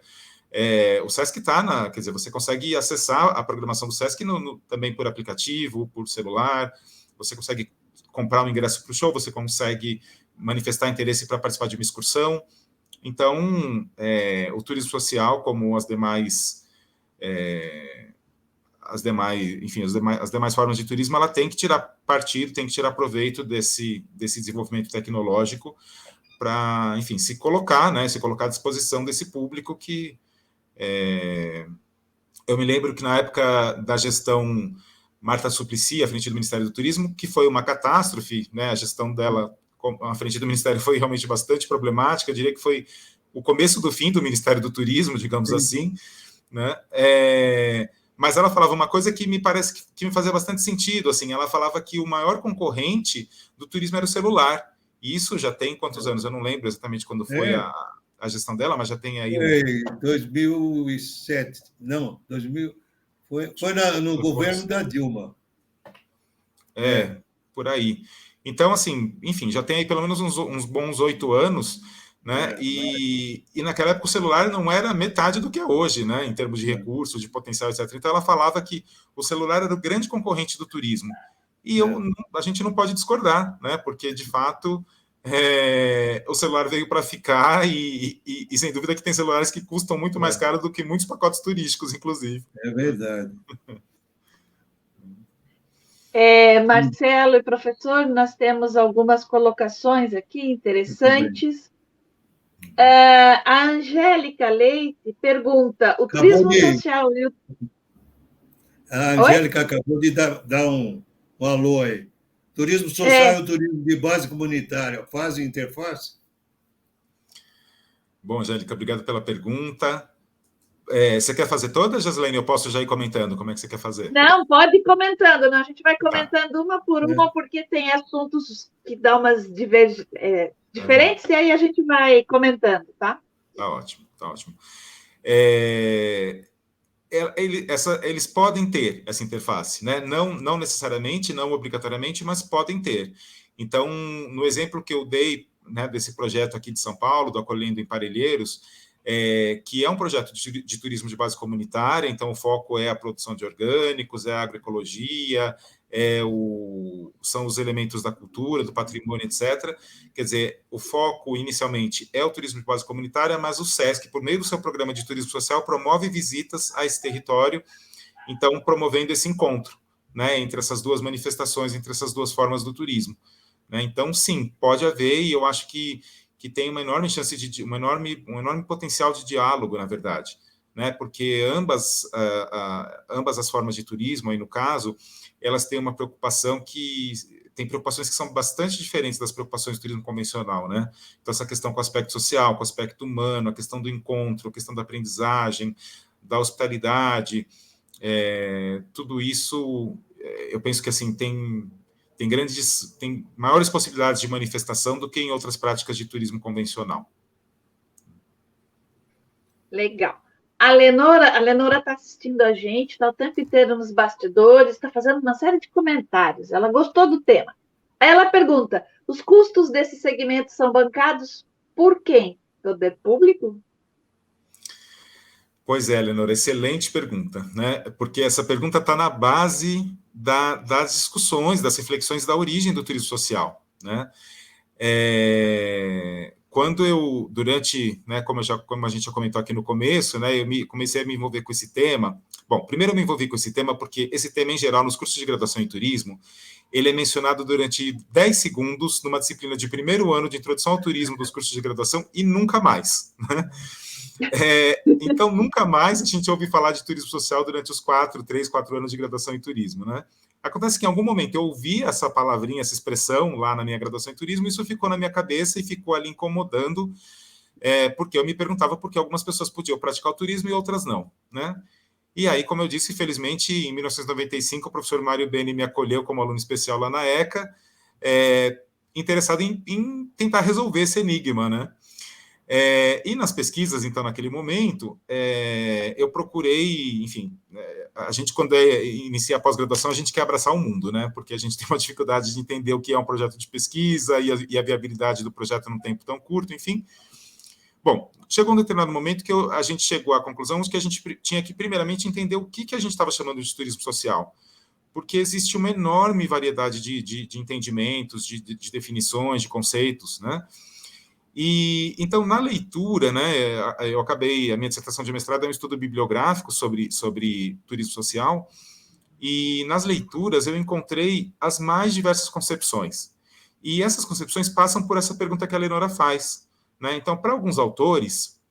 o SESC está quer dizer, você consegue acessar a programação do SESC também por aplicativo, por celular, você consegue comprar um ingresso para o show, você consegue manifestar interesse para participar de uma excursão. Então, o turismo social, como as demais as demais formas de turismo, ela tem que tirar partido, tem que tirar proveito desse desenvolvimento tecnológico para, enfim, se colocar à disposição desse público que eu me lembro que na época da gestão Marta Suplicy, à frente do Ministério do Turismo, que foi uma catástrofe, né? A gestão dela à frente do Ministério foi realmente bastante problemática, eu diria que foi o começo do fim do Ministério do Turismo, digamos assim, né? Mas ela falava uma coisa que me parece que me fazia bastante sentido, assim, ela falava que o maior concorrente do turismo era o celular, e isso já tem quantos anos? Eu não lembro exatamente quando foi a gestão dela, mas já tem aí... 2007, não, 2000, foi no governo da Dilma. Por aí. Então, assim, enfim, já tem aí pelo menos uns bons 8 anos, né? E naquela época o celular não era metade do que é hoje, né? Em termos de recursos, de potencial, etc. Então ela falava que o celular era o grande concorrente do turismo. E a gente não pode discordar, né? Porque, de fato, o celular veio para ficar e sem dúvida que tem celulares que custam muito mais caro do que muitos pacotes turísticos, inclusive. É verdade. Marcelo e professor, nós temos algumas colocações aqui interessantes. A Angélica Leite pergunta: o turismo social e o... A Angélica acabou de dar um alô aí. Turismo social e o turismo de base comunitária fazem interface? Bom, Angélica, obrigado pela pergunta. Você quer fazer todas, Jaslene? Eu posso já ir comentando como é que você quer fazer? Não, pode ir comentando. Não, a gente vai comentando uma por uma, porque tem assuntos que dão umas diferentes, e aí a gente vai comentando, tá? Tá ótimo, tá ótimo. Eles podem ter essa interface, né? Não necessariamente, não obrigatoriamente, mas podem ter. Então, no exemplo que eu dei, né, desse projeto aqui de São Paulo, do Acolhendo Emparelheiros, que é um projeto de turismo de base comunitária, então o foco é a produção de orgânicos, é a agroecologia, são os elementos da cultura, do patrimônio, etc. Quer dizer, o foco inicialmente é o turismo de base comunitária, mas o SESC, por meio do seu programa de turismo social, promove visitas a esse território, então promovendo esse encontro, né, entre essas duas manifestações, entre essas duas formas do turismo. Né? Então, sim, pode haver, e eu acho que tem uma enorme chance um enorme potencial de diálogo, na verdade, né? Porque ambas as formas de turismo, aí no caso, elas têm uma preocupação tem preocupações que são bastante diferentes das preocupações do turismo convencional, né? Então, essa questão com o aspecto social, com o aspecto humano, a questão do encontro, a questão da aprendizagem, da hospitalidade, tudo isso, eu penso que, assim, tem maiores possibilidades de manifestação do que em outras práticas de turismo convencional. Legal. A Lenora está assistindo a gente, está o tempo inteiro nos bastidores, está fazendo uma série de comentários. Ela gostou do tema. Aí ela pergunta: os custos desse segmento são bancados por quem? Pelo poder público? Pois é, Lenora, excelente pergunta, né? Porque essa pergunta está na base das discussões, das reflexões da origem do turismo social, né? Quando eu, né, como a gente já comentou aqui no começo, né, comecei a me envolver com esse tema. Bom, primeiro eu me envolvi com esse tema porque esse tema, em geral, nos cursos de graduação em turismo, ele é mencionado durante 10 segundos numa disciplina de primeiro ano de introdução ao turismo dos cursos de graduação e nunca mais, né? Então, nunca mais a gente ouve falar de turismo social durante os 4 anos de graduação em turismo, né? Acontece que em algum momento eu ouvi essa palavrinha, essa expressão lá na minha graduação em turismo, e isso ficou na minha cabeça e ficou ali incomodando, porque eu me perguntava por que algumas pessoas podiam praticar o turismo e outras não, né? E aí, como eu disse, felizmente, em 1995, o professor Mário Beni me acolheu como aluno especial lá na ECA, interessado em tentar resolver esse enigma, né? E nas pesquisas, então, naquele momento, eu procurei, enfim, a gente, quando inicia a pós-graduação, a gente quer abraçar o mundo, né? Porque a gente tem uma dificuldade de entender o que é um projeto de pesquisa e a viabilidade do projeto num tempo tão curto, enfim. Bom, chegou um determinado momento que a gente chegou à conclusão de que a gente tinha que, primeiramente, entender o que a gente estava chamando de turismo social, porque existe uma enorme variedade de entendimentos, de definições, de conceitos, né? E, então, na leitura, né, eu acabei, a minha dissertação de mestrado é um estudo bibliográfico sobre turismo social, e nas leituras eu encontrei as mais diversas concepções. E essas concepções passam por essa pergunta que a Leonora faz, né? Então, para alguns autores,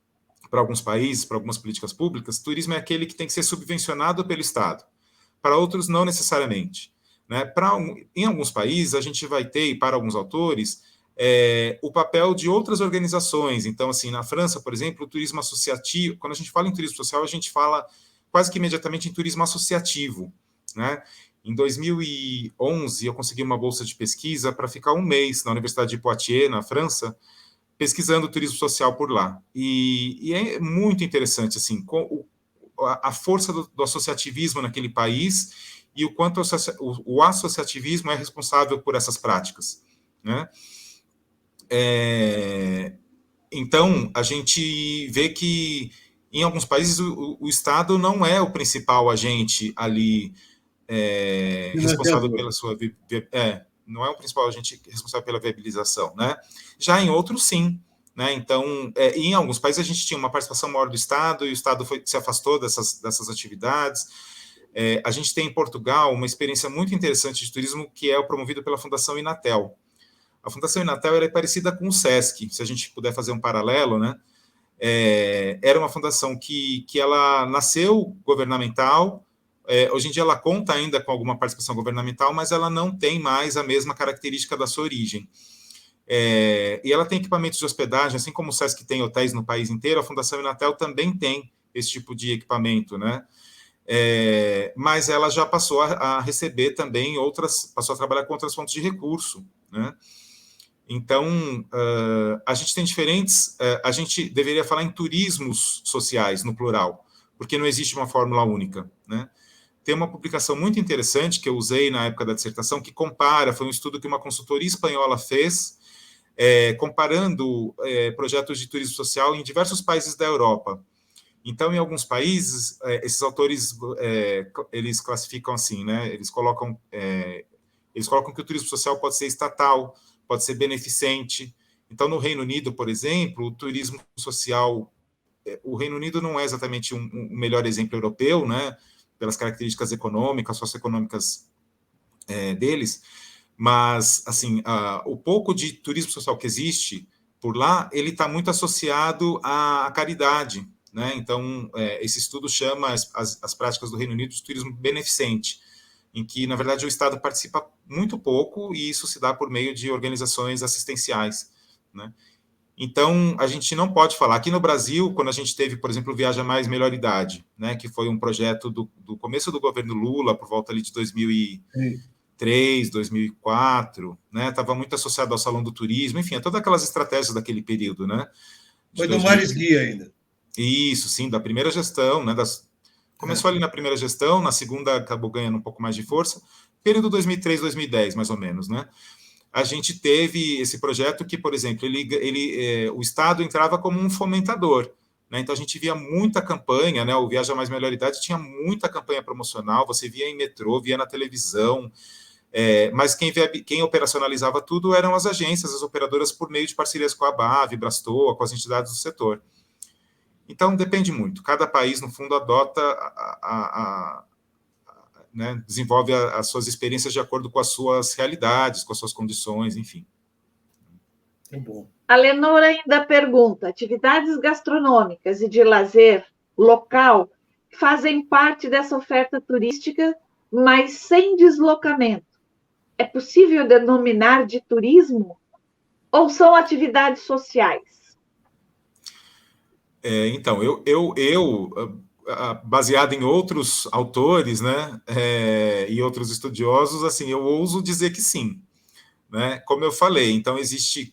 para alguns países, para algumas políticas públicas, turismo é aquele que tem que ser subvencionado pelo Estado. Para outros, não necessariamente, né? Em alguns países, a gente vai ter, e para alguns autores, o papel de outras organizações. Então, assim, na França, por exemplo, o turismo associativo, quando a gente fala em turismo social, a gente fala quase que imediatamente em turismo associativo, né? Em 2011, eu consegui uma bolsa de pesquisa para ficar um mês na Universidade de Poitiers, na França, pesquisando turismo social por lá. E é muito interessante, assim, a força do associativismo naquele país e o quanto o associativismo é responsável por essas práticas, né? Então, a gente vê que em alguns países o Estado não é o principal agente ali responsável pela sua não é o principal agente responsável pela viabilização, né? Já em outros, sim, né? Então, em alguns países a gente tinha uma participação maior do Estado e o Estado se afastou dessas atividades. A gente tem em Portugal uma experiência muito interessante de turismo que é promovido pela Fundação Inatel. A Fundação Inatel é parecida com o SESC, se a gente puder fazer um paralelo, né? Era uma fundação que ela nasceu governamental, hoje em dia ela conta ainda com alguma participação governamental, mas ela não tem mais a mesma característica da sua origem. E ela tem equipamentos de hospedagem, assim como o SESC tem hotéis no país inteiro, a Fundação Inatel também tem esse tipo de equipamento, né? Mas ela já passou a receber também passou a trabalhar com outras fontes de recurso, né? Então, a gente tem diferentes... a gente deveria falar em turismos sociais, no plural, porque não existe uma fórmula única, né? Tem uma publicação muito interessante que eu usei na época da dissertação, que compara, foi um estudo que uma consultoria espanhola fez, comparando projetos de turismo social em diversos países da Europa. Então, em alguns países, esses autores, eles classificam assim, né? Eles colocam que o turismo social pode ser estatal, pode ser beneficente. Então, no Reino Unido, por exemplo, o turismo social... O Reino Unido não é exatamente um melhor exemplo europeu, né? Pelas características econômicas, socioeconômicas deles, mas, assim, o pouco de turismo social que existe por lá, ele está muito associado à caridade, né? Então, esse estudo chama as práticas do Reino Unido de turismo beneficente, em que, na verdade, o Estado participa muito pouco e isso se dá por meio de organizações assistenciais, né? Então, a gente não pode falar. Aqui no Brasil, quando a gente teve, por exemplo, o Viaja Mais Melhor Idade, né, que foi um projeto do começo do governo Lula, por volta ali de 2003, 2004, né, estava muito associado ao Salão do Turismo, enfim, a todas aquelas estratégias daquele período, né? Foi do Maris Guia ainda. Isso, sim, da primeira gestão, né, começou ali na primeira gestão, na segunda acabou ganhando um pouco mais de força, período 2003, 2010, mais ou menos, né? A gente teve esse projeto que, por exemplo, o Estado entrava como um fomentador, né? Então a gente via muita campanha, né? O Viaja Mais Melhor Idade tinha muita campanha promocional, você via em metrô, via na televisão, mas quem operacionalizava tudo eram as agências, as operadoras, por meio de parcerias com a ABAV, Brastoa, com as entidades do setor. Então, depende muito. Cada país, no fundo, adota, né, desenvolve as suas experiências de acordo com as suas realidades, com as suas condições, enfim. Tá bom. A Lenora ainda pergunta: atividades gastronômicas e de lazer local fazem parte dessa oferta turística, mas sem deslocamento. É possível denominar de turismo ou são atividades sociais? Então, baseado em outros autores, né, e outros estudiosos, assim, eu ouso dizer que sim, né? Como eu falei, então existe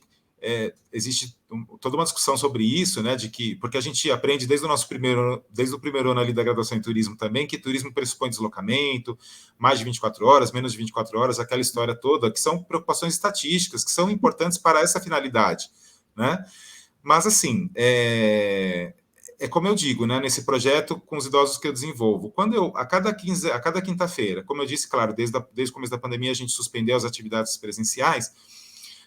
toda uma discussão sobre isso, né, de que porque a gente aprende desde o primeiro ano ali da graduação em turismo também que turismo pressupõe deslocamento, mais de 24 horas, menos de 24 horas, aquela história toda, que são preocupações estatísticas que são importantes para essa finalidade, né? Mas, assim, como eu digo, né, nesse projeto com os idosos que eu desenvolvo, a cada quinta-feira, como eu disse, claro, desde o começo da pandemia, a gente suspendeu as atividades presenciais,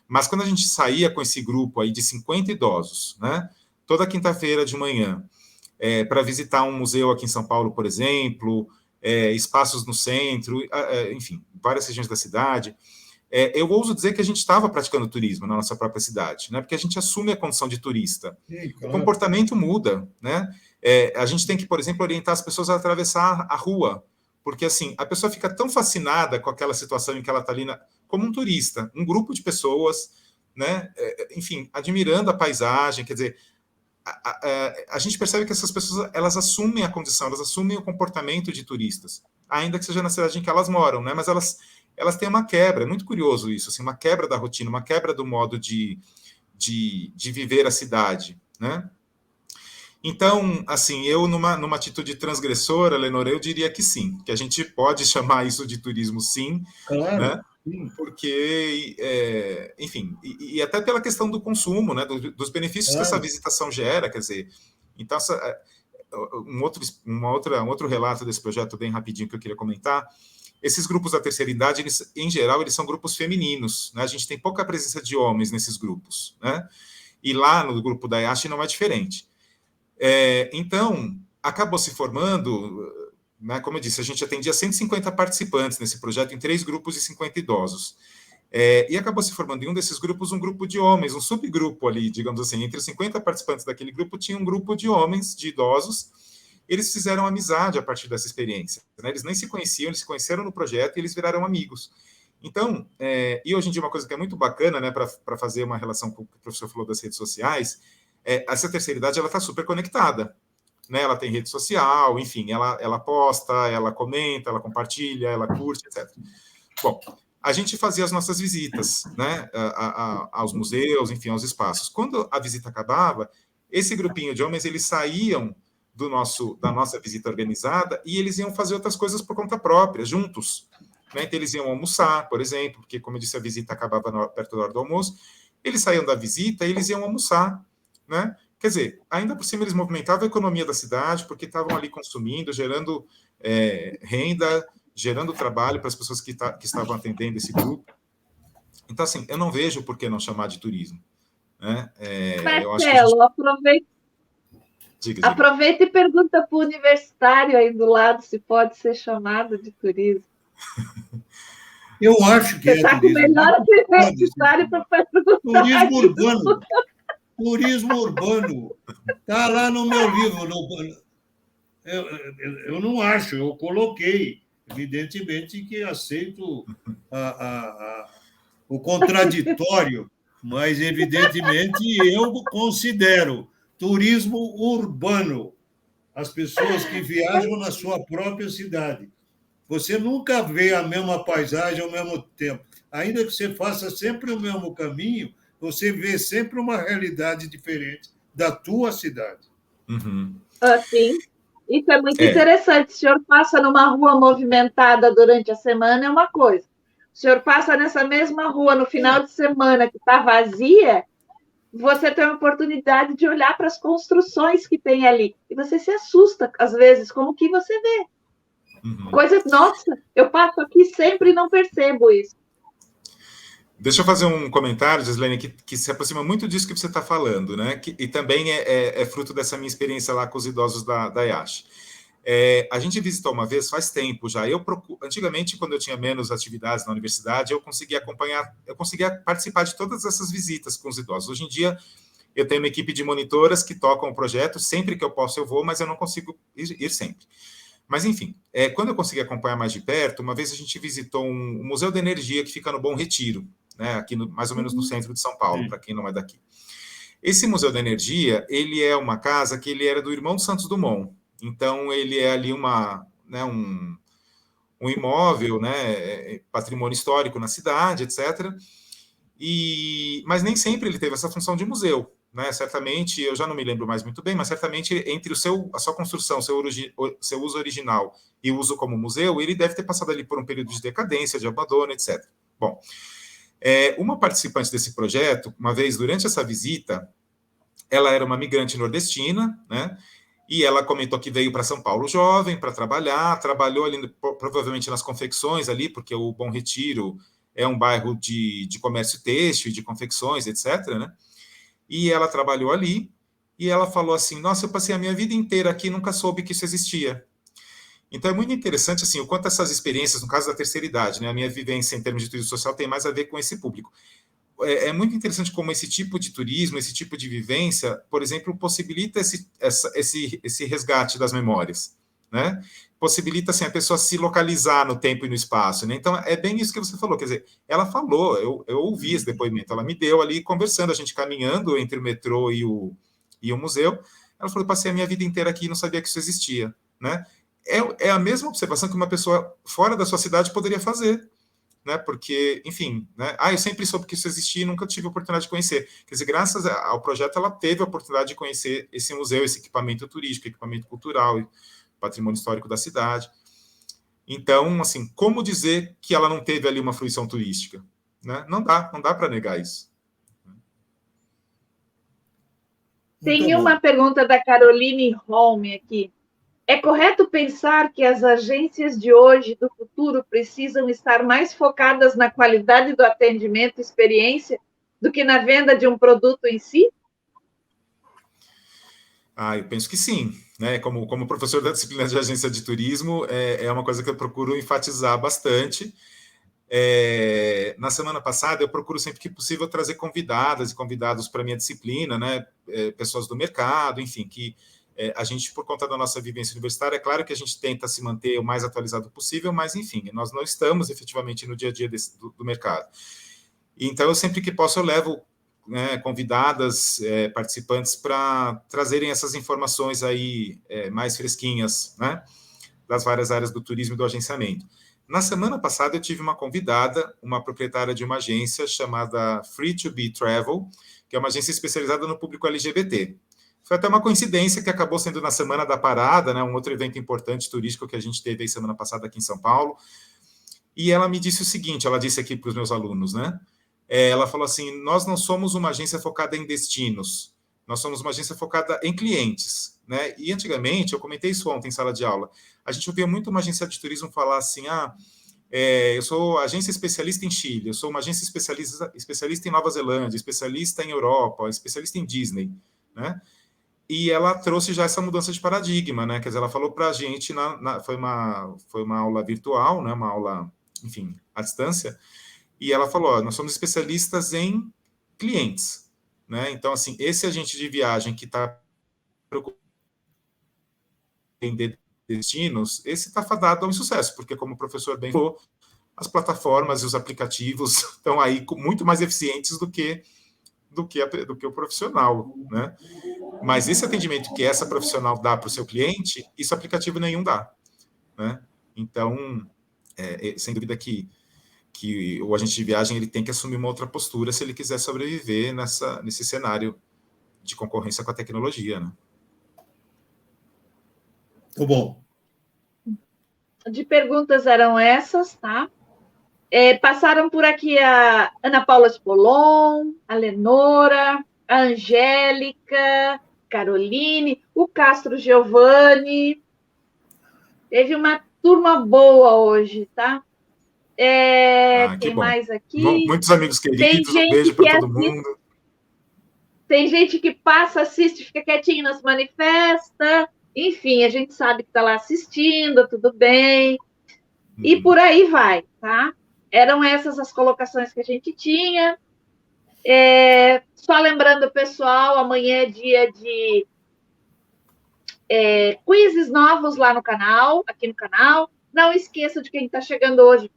mas quando a gente saía com esse grupo aí de 50 idosos, né, toda quinta-feira de manhã, para visitar um museu aqui em São Paulo, por exemplo, espaços no centro, enfim, várias regiões da cidade, eu ouso dizer que a gente estava praticando turismo na nossa própria cidade, né? Porque a gente assume a condição de turista. Sim, O claro. comportamento muda, né? A gente tem que, por exemplo, orientar as pessoas a atravessar a rua, porque assim a pessoa fica tão fascinada com aquela situação em que ela está ali, como um turista, um grupo de pessoas, né? Enfim, admirando a paisagem, quer dizer, a gente percebe que essas pessoas elas assumem a condição, elas assumem o comportamento de turistas, ainda que seja na cidade em que elas moram, né? Mas elas têm uma quebra, é muito curioso isso, assim, uma quebra da rotina, uma quebra do modo de viver a cidade, né? Então, assim, eu numa atitude transgressora, Lenora, eu diria que sim, que a gente pode chamar isso de turismo, sim, Claro. né? Sim, Porque, enfim, e até pela questão do consumo, né? Dos benefícios que essa claro. visitação gera, quer dizer, então um outro relato desse projeto bem rapidinho que eu queria comentar. Esses grupos da terceira idade, eles, em geral, eles são grupos femininos, né? A gente tem pouca presença de homens nesses grupos, né? E lá no grupo da IASH não é diferente. Então, acabou se formando, né? Como eu disse, a gente atendia 150 participantes nesse projeto em 3 grupos de 50 idosos. E acabou se formando em um desses grupos um grupo de homens, um subgrupo ali, digamos assim, entre os 50 participantes daquele grupo tinha um grupo de homens, de idosos. Eles fizeram amizade a partir dessa experiência, né? Eles nem se conheciam, eles se conheceram no projeto e eles viraram amigos. Então, e hoje em dia uma coisa que é muito bacana, né, para fazer uma relação com o que o professor falou das redes sociais, essa terceira idade ela está super conectada, né? Ela tem rede social, enfim, ela posta, ela comenta, ela compartilha, ela curte, etc. Bom, a gente fazia as nossas visitas, né, aos museus, enfim, aos espaços. Quando a visita acabava, esse grupinho de homens eles saíam da nossa visita organizada e eles iam fazer outras coisas por conta própria, juntos. Né? Então, eles iam almoçar, por exemplo, porque, como eu disse, a visita acabava perto da hora do almoço. Eles saíam da visita e eles iam almoçar. Né? Quer dizer, ainda por cima, eles movimentavam a economia da cidade, porque estavam ali consumindo, gerando renda, gerando trabalho para as pessoas que estavam atendendo esse grupo. Então, assim, eu não vejo por que não chamar de turismo. Né? Eu acho que a gente... Marcelo, aproveita e pergunta para o universitário aí do lado se pode ser chamado de turismo. Eu acho que Você está com o melhor universitário para perguntar. Turismo urbano. Turismo urbano. Está lá no meu livro. Eu não acho, eu coloquei. Evidentemente que aceito o contraditório, mas evidentemente eu considero turismo urbano as pessoas que viajam na sua própria cidade. Você nunca vê a mesma paisagem ao mesmo tempo. Ainda que você faça sempre o mesmo caminho, você vê sempre uma realidade diferente da tua cidade. Uhum. Sim. Isso é muito interessante. O senhor passa numa rua movimentada durante a semana, é uma coisa. O senhor passa nessa mesma rua no final de semana que está vazia, você tem a oportunidade de olhar para as construções que tem ali. E você se assusta, às vezes, como que você vê. Uhum. Coisa, nossa, eu passo aqui sempre e não percebo isso. Deixa eu fazer um comentário, Gislene, que se aproxima muito disso que você está falando, né? E também é fruto dessa minha experiência lá com os idosos da IASH. A gente visitou uma vez, faz tempo já. Antigamente, quando eu tinha menos atividades na universidade, eu conseguia participar de todas essas visitas com os idosos. Hoje em dia, eu tenho uma equipe de monitoras que tocam o projeto, sempre que eu posso eu vou, mas eu não consigo ir sempre. Mas, enfim, quando eu consegui acompanhar mais de perto, uma vez a gente visitou um Museu da Energia que fica no Bom Retiro, né, aqui mais ou menos no centro de São Paulo, para quem não é daqui. Esse Museu da Energia, ele é uma casa que ele era do irmão Santos Dumont. Então, ele é ali um imóvel, né, patrimônio histórico na cidade, etc. Mas nem sempre ele teve essa função de museu. Né? Certamente, eu já não me lembro mais muito bem, mas certamente entre a sua construção, seu uso original e o uso como museu, ele deve ter passado ali por um período de decadência, de abandono, etc. Bom, uma participante desse projeto, uma vez durante essa visita, ela era uma migrante nordestina, né? E ela comentou que veio para São Paulo jovem para trabalhou ali provavelmente nas confecções ali, porque o Bom Retiro é um bairro de comércio têxtil, de confecções, etc., né? E ela trabalhou ali, e ela falou assim, nossa, eu passei a minha vida inteira aqui e nunca soube que isso existia. Então, é muito interessante, assim, o quanto essas experiências, no caso da terceira idade, né, a minha vivência em termos de turismo social tem mais a ver com esse público. É muito interessante como esse tipo de turismo, esse tipo de vivência, por exemplo, possibilita esse resgate das memórias, né? Possibilita, assim, a pessoa se localizar no tempo e no espaço, né? Então, é bem isso que você falou, quer dizer, ela falou, eu ouvi esse depoimento, ela me deu ali, conversando, a gente caminhando entre o metrô e o museu, ela falou, passei a minha vida inteira aqui e não sabia que isso existia, né? É a mesma observação que uma pessoa fora da sua cidade poderia fazer, né? Porque, enfim, né? Eu sempre soube que isso existia e nunca tive a oportunidade de conhecer. Quer dizer, graças ao projeto, ela teve a oportunidade de conhecer esse museu, esse equipamento turístico, equipamento cultural, patrimônio histórico da cidade. Então, assim, como dizer que ela não teve ali uma fruição turística? Né? Não dá para negar isso. Tem uma pergunta da Caroline Holme aqui. É correto pensar que as agências de hoje e do futuro precisam estar mais focadas na qualidade do atendimento e experiência do que na venda de um produto em si? Eu penso que sim. Né? Como professor da disciplina de agência de turismo, é uma coisa que eu procuro enfatizar bastante. Na semana passada, eu procuro sempre que possível trazer convidadas e convidados para a minha disciplina, né? Pessoas do mercado, enfim, que a gente, por conta da nossa vivência universitária, é claro que a gente tenta se manter o mais atualizado possível, mas, enfim, nós não estamos efetivamente no dia a dia do mercado. Então, eu sempre que posso, eu levo, né, convidadas, participantes, para trazerem essas informações aí mais fresquinhas, né, das várias áreas do turismo e do agenciamento. Na semana passada, eu tive uma convidada, uma proprietária de uma agência chamada Free to Be Travel, que é uma agência especializada no público LGBT. Foi até uma coincidência que acabou sendo na Semana da Parada, né, um outro evento importante turístico que a gente teve aí semana passada aqui em São Paulo. E ela me disse o seguinte, ela disse aqui para os meus alunos, né? Ela falou assim, nós não somos uma agência focada em destinos, nós somos uma agência focada em clientes, né? E antigamente, eu comentei isso ontem em sala de aula, a gente ouvia muito uma agência de turismo falar assim, eu sou agência especialista em Chile, eu sou uma agência especialista em Nova Zelândia, especialista em Europa, especialista em Disney, né? E ela trouxe já essa mudança de paradigma, né? Quer dizer, ela falou para a gente, foi uma aula virtual, né? Uma aula, enfim, à distância, e ela falou, nós somos especialistas em clientes, né? Então, assim, esse agente de viagem que está preocupado em destinos, esse está fadado ao insucesso, porque, como o professor bem falou, as plataformas e os aplicativos estão aí muito mais eficientes do que o profissional, né? Mas esse atendimento que essa profissional dá para o seu cliente, isso aplicativo nenhum dá, né? Então, sem dúvida que o agente de viagem ele tem que assumir uma outra postura se ele quiser sobreviver nesse cenário de concorrência com a tecnologia, né? Tá bom. De perguntas eram essas, tá? Passaram por aqui a Ana Paula Spolon, a Lenora, a Angélica, Caroline, o Castro Giovanni. Teve uma turma boa hoje, tá? Tem bom. mais aqui. Muitos amigos queridos, um beijo para todo mundo. Tem gente que passa, assiste, fica quietinho, não se manifesta. enfim, a gente sabe que está lá assistindo, tudo bem, e por aí vai, tá? Eram essas as colocações que a gente tinha. Só lembrando, pessoal, amanhã é dia de quizzes novos lá no canal, aqui no canal. Não esqueça de quem está chegando hoje,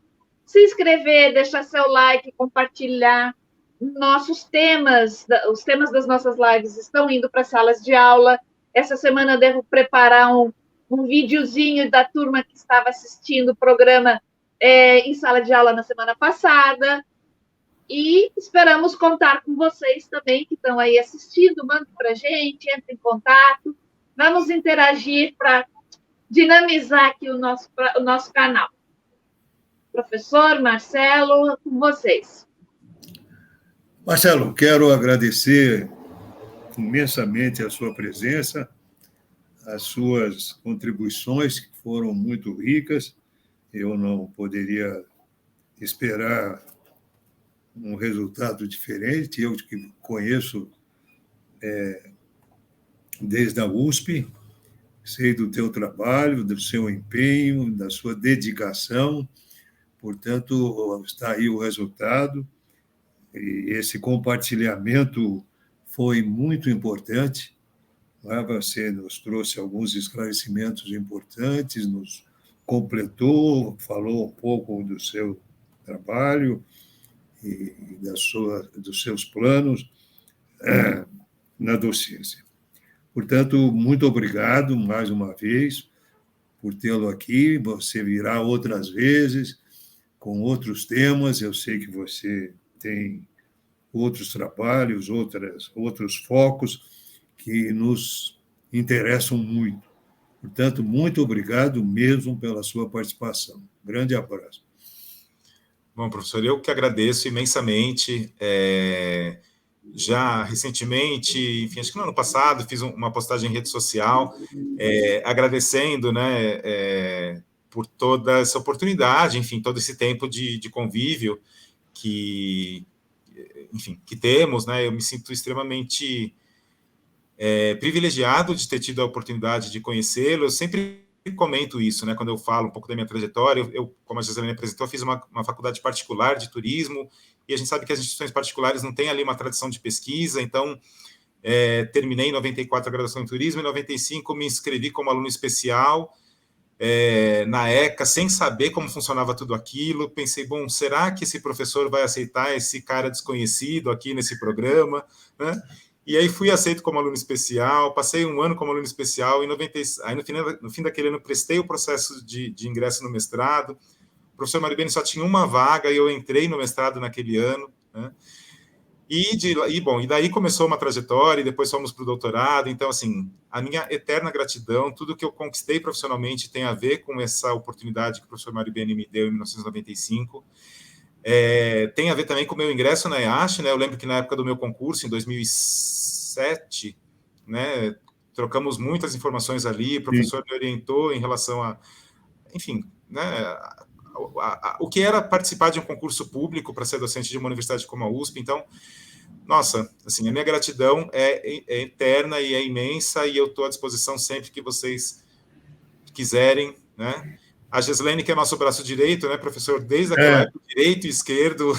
se inscrever, deixar seu like, compartilhar. Nossos temas, os temas das nossas lives estão indo para salas de aula. Essa semana eu devo preparar um videozinho da turma que estava assistindo o programa em sala de aula na semana passada. E esperamos contar com vocês também que estão aí assistindo. Mande para a gente, entre em contato. Vamos interagir para dinamizar aqui o nosso canal. Professor Marcelo, com vocês. Marcelo, quero agradecer imensamente a sua presença, as suas contribuições, que foram muito ricas. Eu não poderia esperar um resultado diferente. Eu que conheço desde a USP, sei do teu trabalho, do seu empenho, da sua dedicação. Portanto, está aí o resultado. E esse compartilhamento foi muito importante. Você nos trouxe alguns esclarecimentos importantes, nos completou, falou um pouco do seu trabalho e dos seus planos na docência. Portanto, muito obrigado mais uma vez por tê-lo aqui. Você virá outras vezes com outros temas. Eu sei que você tem outros trabalhos, outros focos que nos interessam muito. Portanto, muito obrigado mesmo pela sua participação. Grande abraço. Bom, professor, eu que agradeço imensamente. Já recentemente, enfim, acho que no ano passado, fiz uma postagem em rede social agradecendo, né, por toda essa oportunidade, enfim, todo esse tempo de convívio que temos, né? Eu me sinto extremamente privilegiado de ter tido a oportunidade de conhecê-lo. Eu sempre comento isso, né? Quando eu falo um pouco da minha trajetória, como a Gislaine apresentou, fiz uma faculdade particular de turismo, e a gente sabe que as instituições particulares não têm ali uma tradição de pesquisa. Então, terminei em 94 a graduação em turismo, em 95 me inscrevi como aluno especial na ECA, sem saber como funcionava tudo aquilo. Pensei, bom, será que esse professor vai aceitar esse cara desconhecido aqui nesse programa, né? E aí fui aceito como aluno especial, passei um ano como aluno especial, aí no fim daquele ano prestei o processo de ingresso no mestrado. O professor Mário Beni só tinha uma vaga e eu entrei no mestrado naquele ano, né? E daí começou uma trajetória, e depois fomos para o doutorado. Então, assim, a minha eterna gratidão, tudo que eu conquistei profissionalmente tem a ver com essa oportunidade que o professor Mário Beni me deu em 1995. Tem a ver também com o meu ingresso na EASH, né? Eu lembro que na época do meu concurso, em 2007, né, trocamos muitas informações ali, o professor me orientou em relação a, enfim, né, o que era participar de um concurso público para ser docente de uma universidade como a USP. Então, nossa, assim, a minha gratidão é eterna e é imensa, e eu estou à disposição sempre que vocês quiserem, né? A Gislaine, que é nosso braço direito, né, professor, desde aquela época, direito e esquerdo.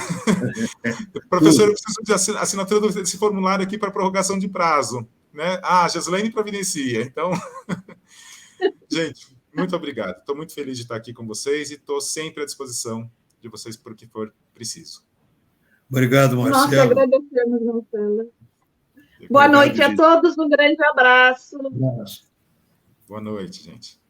Professor, eu preciso de assinatura desse formulário aqui para prorrogação de prazo, né? A Gislaine providencia. Então, gente, muito obrigado. Estou muito feliz de estar aqui com vocês e estou sempre à disposição de vocês por o que for preciso. Obrigado, Marcelo. Nós agradecemos, Marcelo. Boa noite a todos, um grande abraço. Boa noite, gente.